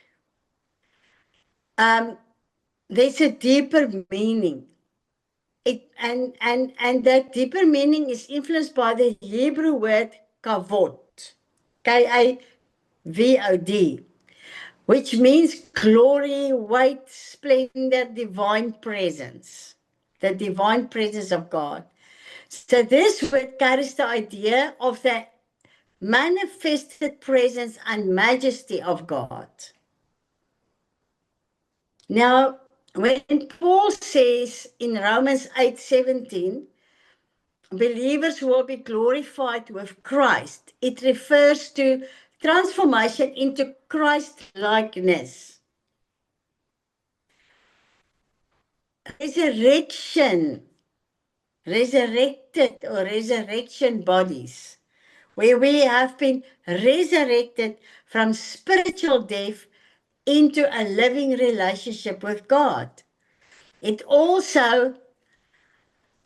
there's a deeper meaning. And that deeper meaning is influenced by the Hebrew word kavod, K-A-V-O-D, which means glory, weight, splendor, divine presence, the divine presence of God. So this word carries the idea of the manifested presence and majesty of God. Now, when Paul says in Romans 8:17, believers will be glorified with Christ, it refers to transformation into Christ-likeness. Resurrected or resurrection bodies, where we have been resurrected from spiritual death into a living relationship with God. It also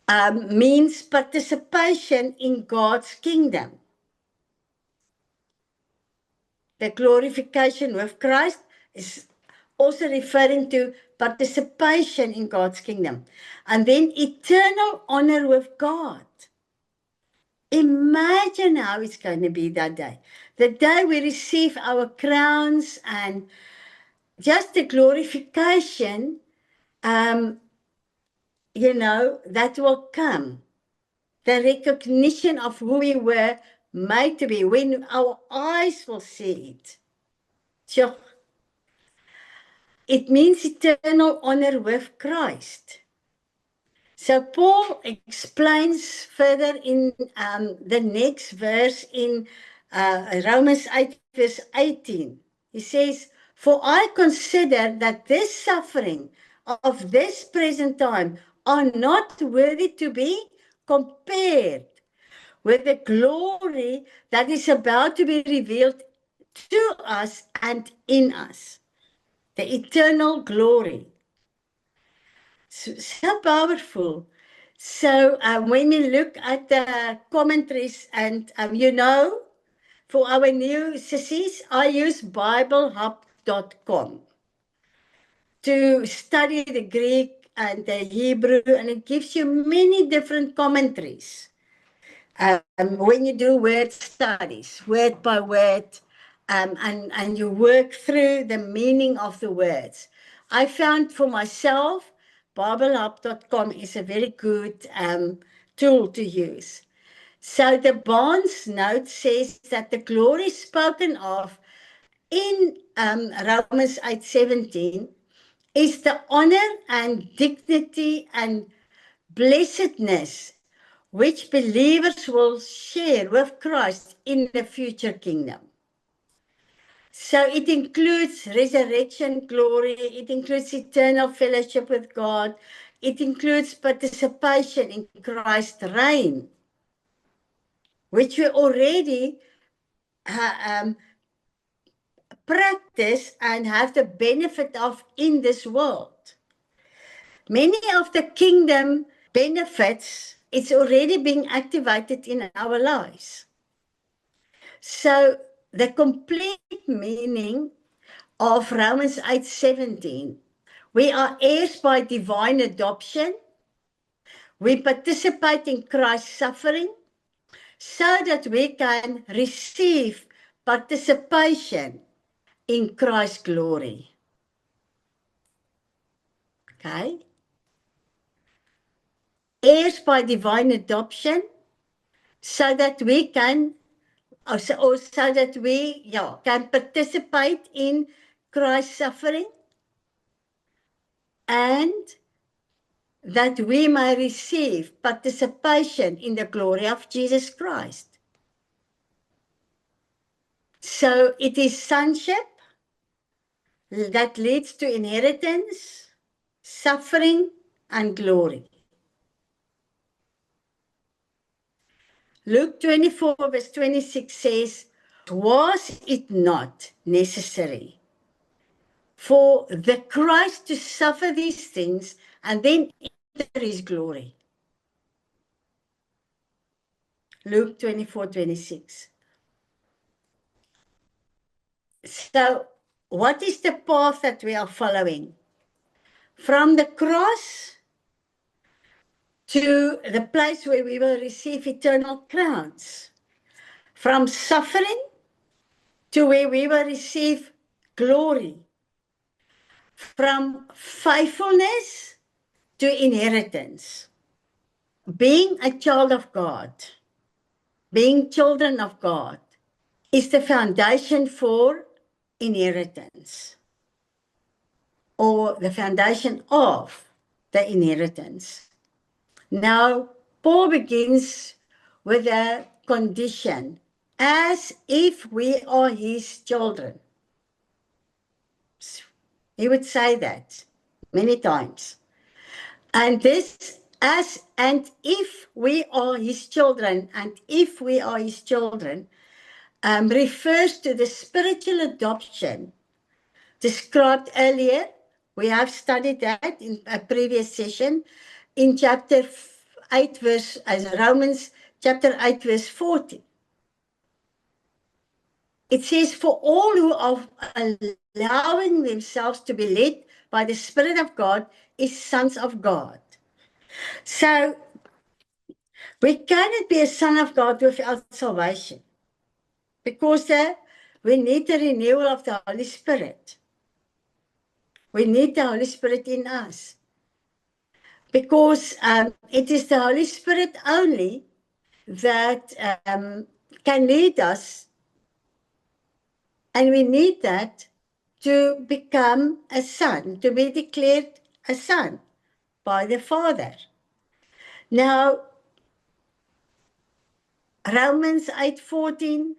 means participation in God's kingdom. The glorification with Christ is also referring to participation in God's kingdom. And then eternal honor with God. Imagine how it's going to be that day. The day we receive our crowns and just the glorification, that will come. The recognition of who we were made to be, when our eyes will see it. So it means eternal honor with Christ. So Paul explains further in the next verse in Romans 8:18. He says, for I consider that this suffering of this present time are not worthy to be compared with the glory that is about to be revealed to us and in us. the eternal glory. So powerful. So when you look at the commentaries and for our new sissies, I use BibleHub.com to study the Greek and the Hebrew, and it gives you many different commentaries. When you do word studies, word by word, and you work through the meaning of the words. I found for myself, BibleHub.com is a very good tool to use. So the Barnes note says that the glory spoken of in Romans 8:17 is the honor and dignity and blessedness which believers will share with Christ in the future kingdom. So it includes resurrection glory, it includes eternal fellowship with God, it includes participation in Christ's reign, which we already practice and have the benefit of in this world. Many of the kingdom benefits, it's already being activated in our lives. So the complete meaning of Romans 8:17, we are heirs by divine adoption. We participate in Christ's suffering so that we can receive participation in Christ's glory. Okay? Heirs by divine adoption so that we can can participate in Christ's suffering and that we may receive participation in the glory of Jesus Christ. So it is sonship that leads to inheritance, suffering, and glory. Luke 24 verse 26 says, was it not necessary for the Christ to suffer these things and then enter his glory? Luke 24:26. So what is the path that we are following? From the cross to the place where we will receive eternal crowns. From suffering to where we will receive glory. From faithfulness to inheritance. Being a child of God, being children of God, is the foundation for inheritance, or the foundation of the inheritance. Now, Paul begins with a condition, as if we are his children. He would say that many times. And this, if we are his children, refers to the spiritual adoption described earlier. We have studied that in a previous session in chapter 8 verse, as Romans chapter 8 verse 40. It says, for all who are allowing themselves to be led by the Spirit of God is sons of God. So we cannot be a son of God without salvation, because we need the renewal of the Holy Spirit. We need the Holy Spirit in us, because it is the Holy Spirit only that can lead us, and we need that to become a son, to be declared a son by the Father. Now, Romans 8:14,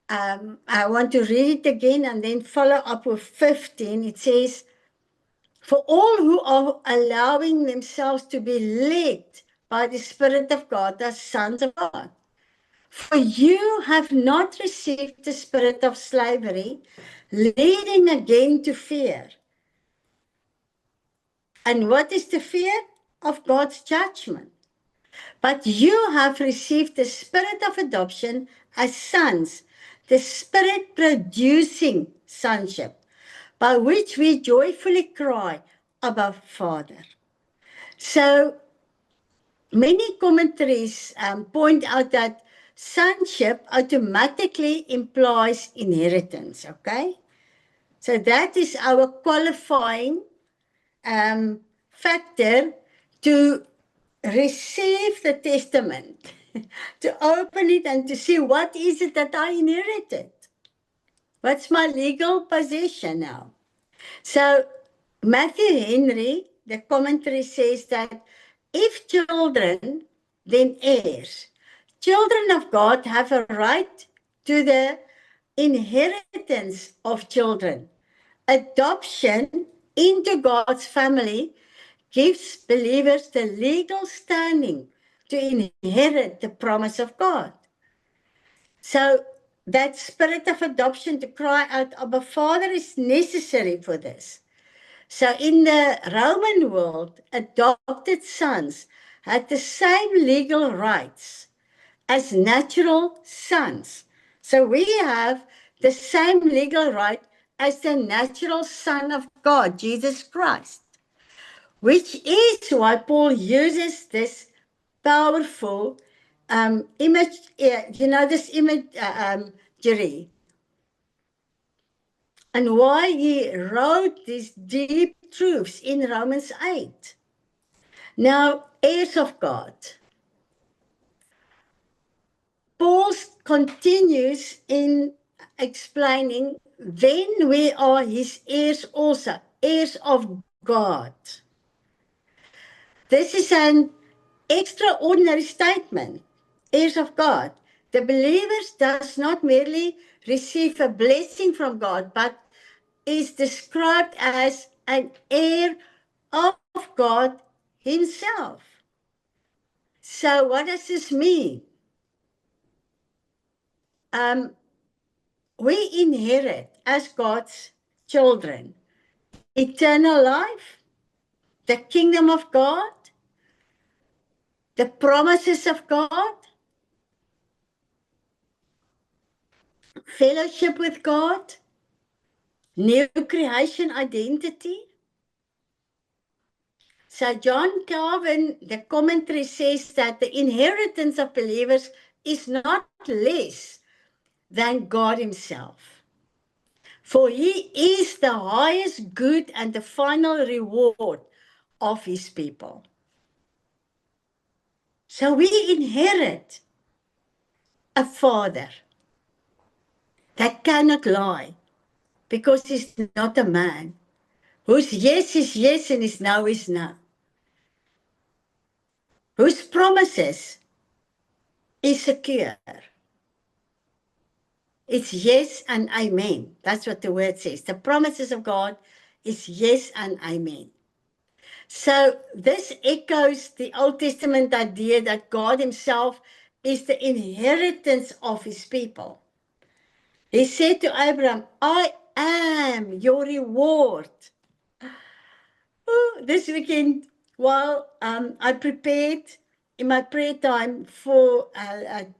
I want to read it again and then follow up with 15. It says, for all who are allowing themselves to be led by the Spirit of God are sons of God. For you have not received the spirit of slavery, leading again to fear. And what is the fear? Of God's judgment. But you have received the spirit of adoption as sons, the spirit producing sonship, by which we joyfully cry, Abba, Father. So many commentaries point out that sonship automatically implies inheritance, okay? So that is our qualifying factor to receive the testament, to open it and to see what is it that I inherited. What's my legal possession now? So Matthew Henry, the commentary says that if children, then heirs. Children of God have a right to the inheritance of children. Adoption into God's family gives believers the legal standing to inherit the promise of God. So that spirit of adoption to cry out, Abba, Father, is necessary for this. So in the Roman world, adopted sons had the same legal rights as natural sons. So we have the same legal right as the natural Son of God, Jesus Christ, which is why Paul uses this powerful image, this imagery, and why he wrote these deep truths in Romans 8. Now, heirs of God. Paul continues in explaining, then we are his heirs also, heirs of God. This is an extraordinary statement, heirs of God. The believers does not merely receive a blessing from God, but is described as an heir of God himself. So what does this mean? We inherit as God's children eternal life, the kingdom of God, the promises of God, fellowship with God, new creation identity. So John Calvin, the commentary, says that the inheritance of believers is not less than God himself. For he is the highest good and the final reward of his people. So we inherit a father that cannot lie because he's not a man, whose yes is yes and his no is no, whose promises is secure. It's yes and amen. That's what the word says. The promises of God is yes and amen. So this echoes the Old Testament idea that God himself is the inheritance of his people. He said to Abraham, I am your reward. This weekend, while I prepared in my prayer time for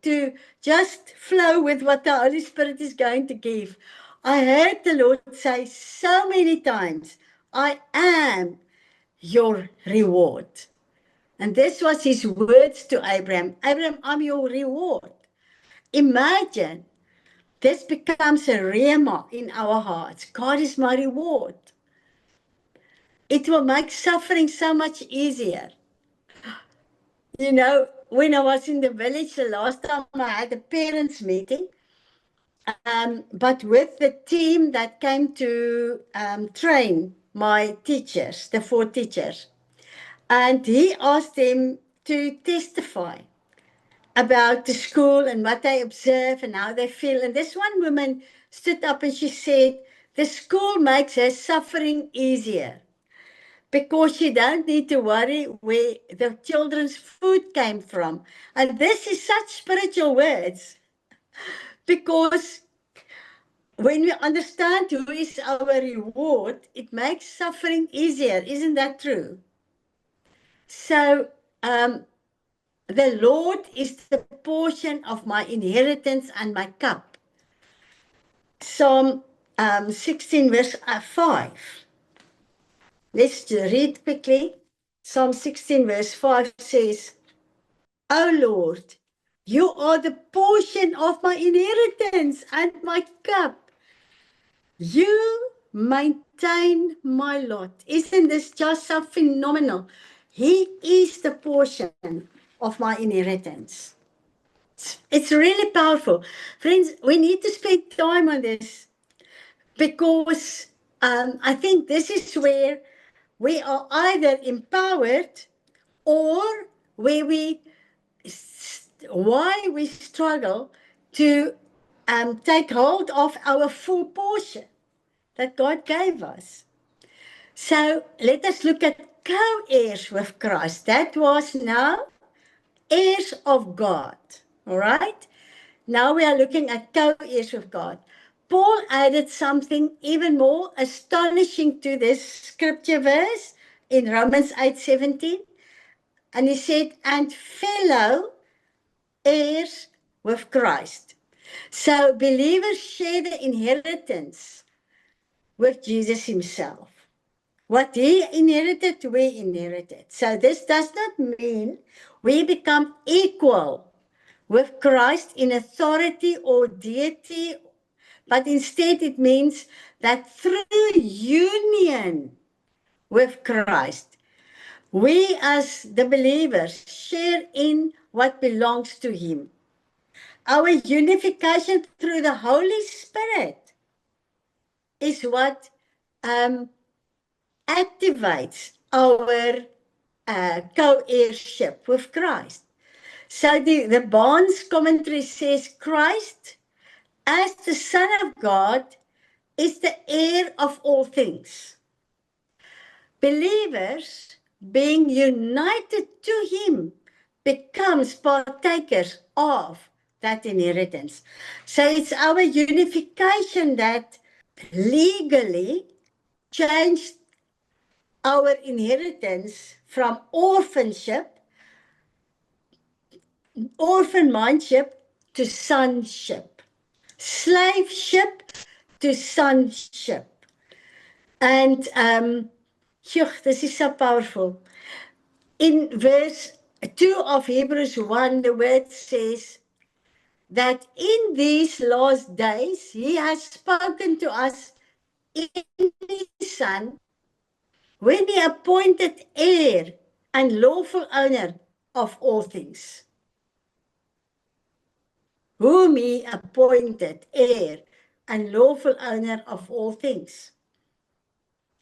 to just flow with what the Holy Spirit is going to give, I heard the Lord say so many times, I am your reward. And this was his words to Abraham. Abraham, I'm your reward. Imagine this becomes a rhema in our hearts. God is my reward. It will make suffering so much easier. You know, when I was in the village the last time, I had a parents' meeting, but with the team that came to train my teachers, the 4 teachers. And he asked them to testify about the school and what they observe and how they feel. And this one woman stood up and she said, the school makes her suffering easier because you don't need to worry where the children's food came from. And this is such spiritual words, because when we understand who is our reward, it makes suffering easier. Isn't that true? So, the Lord is the portion of my inheritance and my cup. Psalm 16 verse 5. Let's read quickly. Psalm 16 verse 5 says, O Lord, you are the portion of my inheritance and my cup. You maintain my lot. Isn't this just so phenomenal? He is the portion of my inheritance. It's really powerful. Friends, we need to spend time on this, because I think this is where we are either empowered, or where why we struggle to take hold of our full portion that God gave us. So let us look at co-heirs with Christ. That was now heirs of God. All right? Now we are looking at co-heirs with God. Paul added something even more astonishing to this scripture verse in Romans 8:17. And he said, and fellow heirs with Christ. So believers share the inheritance with Jesus himself. What he inherited, we inherited. So this does not mean we become equal with Christ in authority or deity, but instead it means that through union with Christ, we as the believers share in what belongs to him. Our unification through the Holy Spirit is what activates our co-heirship with Christ. So the Barnes commentary says Christ, as the Son of God, is the heir of all things. Believers, being united to him, becomes partakers of that inheritance. So it's our unification that legally changed our inheritance from orphanmanship to sonship, slaveship to sonship. And this is so powerful. In verse 2 of Hebrews 1, the word says that in these last days, he has spoken to us in his Son, when he appointed heir and lawful owner of all things. Whom he appointed heir and lawful owner of all things.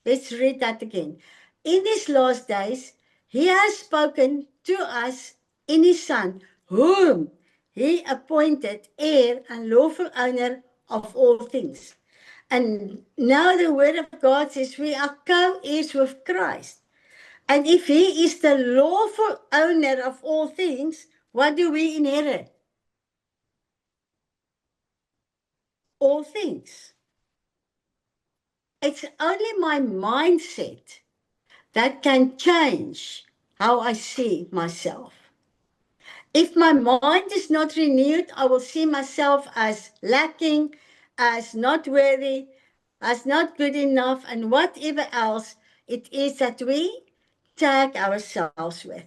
Let's read that again. In these last days, he has spoken to us in his Son, whom he appointed heir and lawful owner of all things. And now the word of God says we are co-heirs with Christ. And if he is the lawful owner of all things, what do we inherit? All things. It's only my mindset that can change how I see myself. If my mind is not renewed, I will see myself as lacking, as not worthy, as not good enough, and whatever else it is that we tag ourselves with.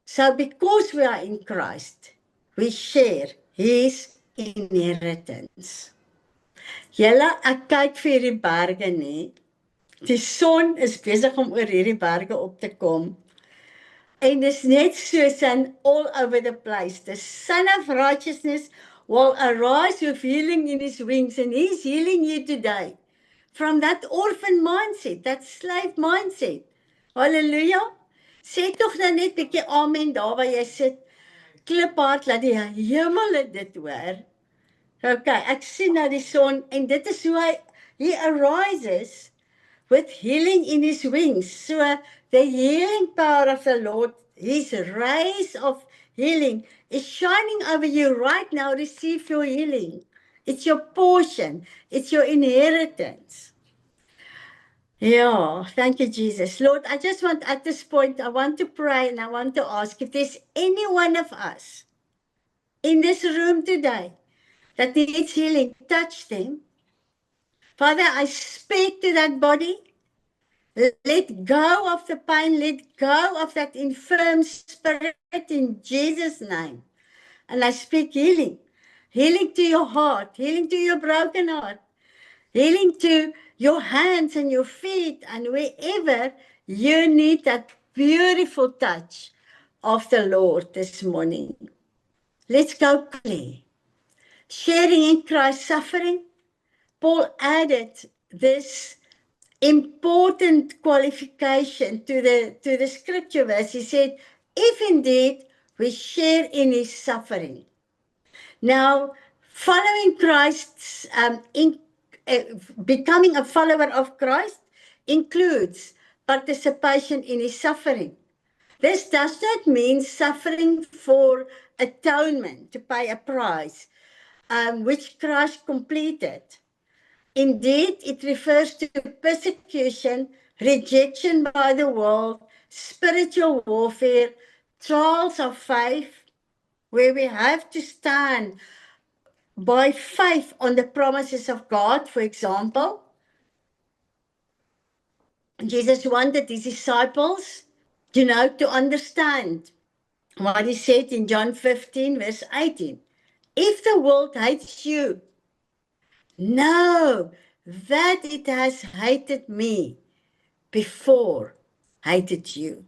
So because we are in Christ, we share his inheritance. Julle, ek kyk vir hierdie berge nie. Die son is besig om oor hierdie berge op te kom. En dis net soos in all over the place. The Son of Righteousness will arise with healing in his wings, and he's healing you today from that orphan mindset, that slave mindset. Hallelujah. Sê tog nou net 'n bietjie amen daar waar jy sit. Kliphard laat die hemel dit hoor. Okay, ek sien nou die son en dit is hoe hy, He arises with healing in his wings. So the healing power of the Lord, his rays of healing is shining over you right now. Receive your healing. It's your portion. It's your inheritance. Yeah, thank you, Jesus. Lord, I just want, at this point, I want to pray and I want to ask if there's any one of us in this room today that needs healing, touch them. Father, I speak to that body. Let go of the pain. Let go of that infirm spirit in Jesus' name. And I speak healing. Healing to your heart. Healing to your broken heart. Healing to your hands and your feet. And wherever you need that beautiful touch of the Lord this morning. Let's go quickly. Sharing in Christ's suffering. Paul added this important qualification to the scripture verse. He said, if indeed we share in his suffering. Now, following Christ's, becoming a follower of Christ includes participation in his suffering. This does not mean suffering for atonement, to pay a price, which Christ completed. Indeed, it refers to persecution, rejection by the world, spiritual warfare, trials of faith, where we have to stand by faith on the promises of God, for example. Jesus wanted his disciples, to understand what he said in John 15, verse 18. If the world hates you, know that it has hated me before hated you.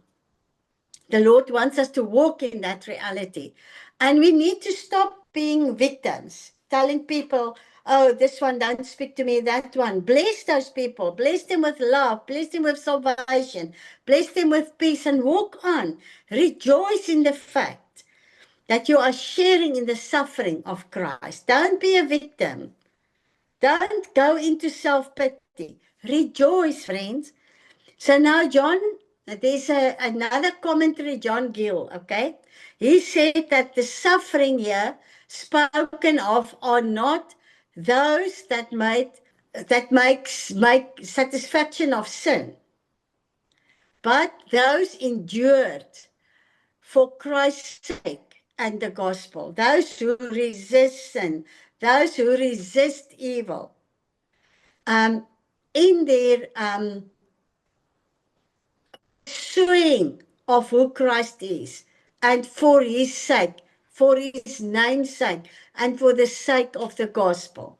The Lord wants us to walk in that reality. And we need to stop being victims, telling people, oh, this one, don't speak to me, that one. Bless those people. Bless them with love. Bless them with salvation. Bless them with peace and walk on. Rejoice in the fact that you are sharing in the suffering of Christ. Don't be a victim. Don't go into self-pity. Rejoice, friends. So now, John, there's another commentary, John Gill, okay? He said that the suffering here spoken of are not those that make satisfaction of sin, but those endured for Christ's sake and the gospel. Those who resist sin, those who resist evil, in their pursuing of who Christ is, and for his sake, for his name's sake, and for the sake of the gospel.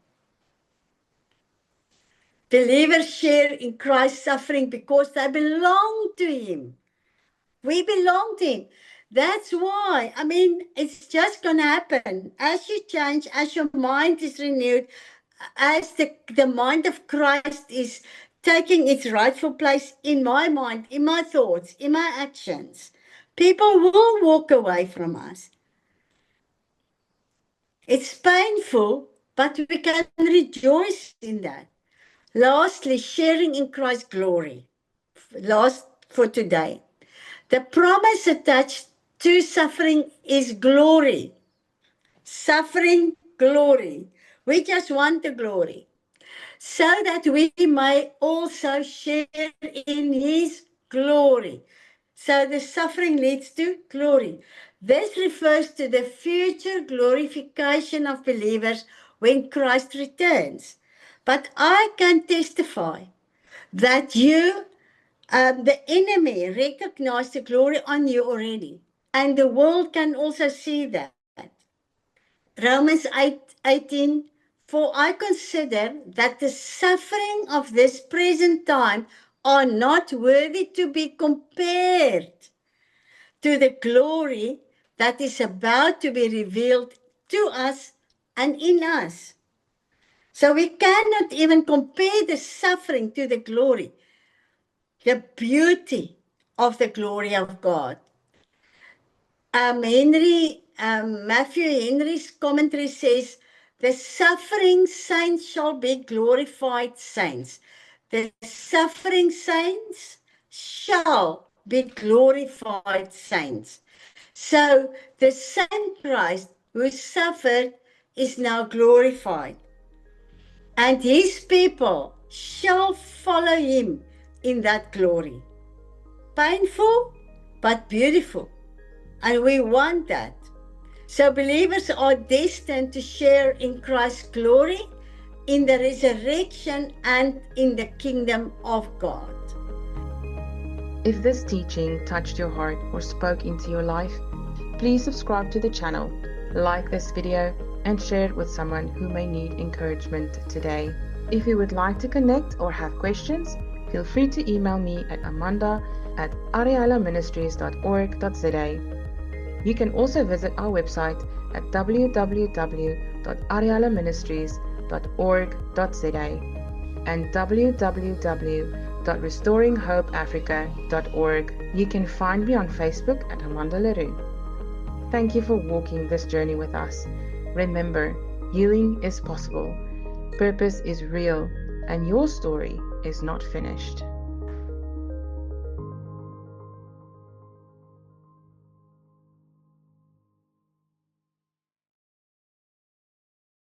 Believers share in Christ's suffering because they belong to him. We belong to him. That's why, it's just going to happen. As you change, as your mind is renewed, as the mind of Christ is taking its rightful place in my mind, in my thoughts, in my actions, people will walk away from us. It's painful, but we can rejoice in that. Lastly, sharing in Christ's glory. Last for today. The promise attached to suffering is glory. Suffering, glory. We just want the glory. So that we may also share in his glory. So the suffering leads to glory. This refers to the future glorification of believers when Christ returns. But I can testify that the enemy recognized the glory on you already. And the world can also see that. Romans 8:18, for I consider that the suffering of this present time are not worthy to be compared to the glory that is about to be revealed to us and in us. So we cannot even compare the suffering to the glory, the beauty of the glory of God. Matthew Henry's commentary says, The suffering saints shall be glorified saints. The suffering saints shall be glorified saints. So the same Christ who suffered is now glorified. And his people shall follow him in that glory. Painful, but beautiful. And we want that. So believers are destined to share in Christ's glory, in the resurrection, and in the kingdom of God. If this teaching touched your heart or spoke into your life, please subscribe to the channel, like this video, and share it with someone who may need encouragement today. If you would like to connect or have questions, feel free to email me at amanda@arialaministries.org.za. You can also visit our website at www.arialaministries.org.za and www.restoringhopeafrica.org. You can find me on Facebook at Amanda Leroux. Thank you for walking this journey with us. Remember, healing is possible, purpose is real, and your story is not finished.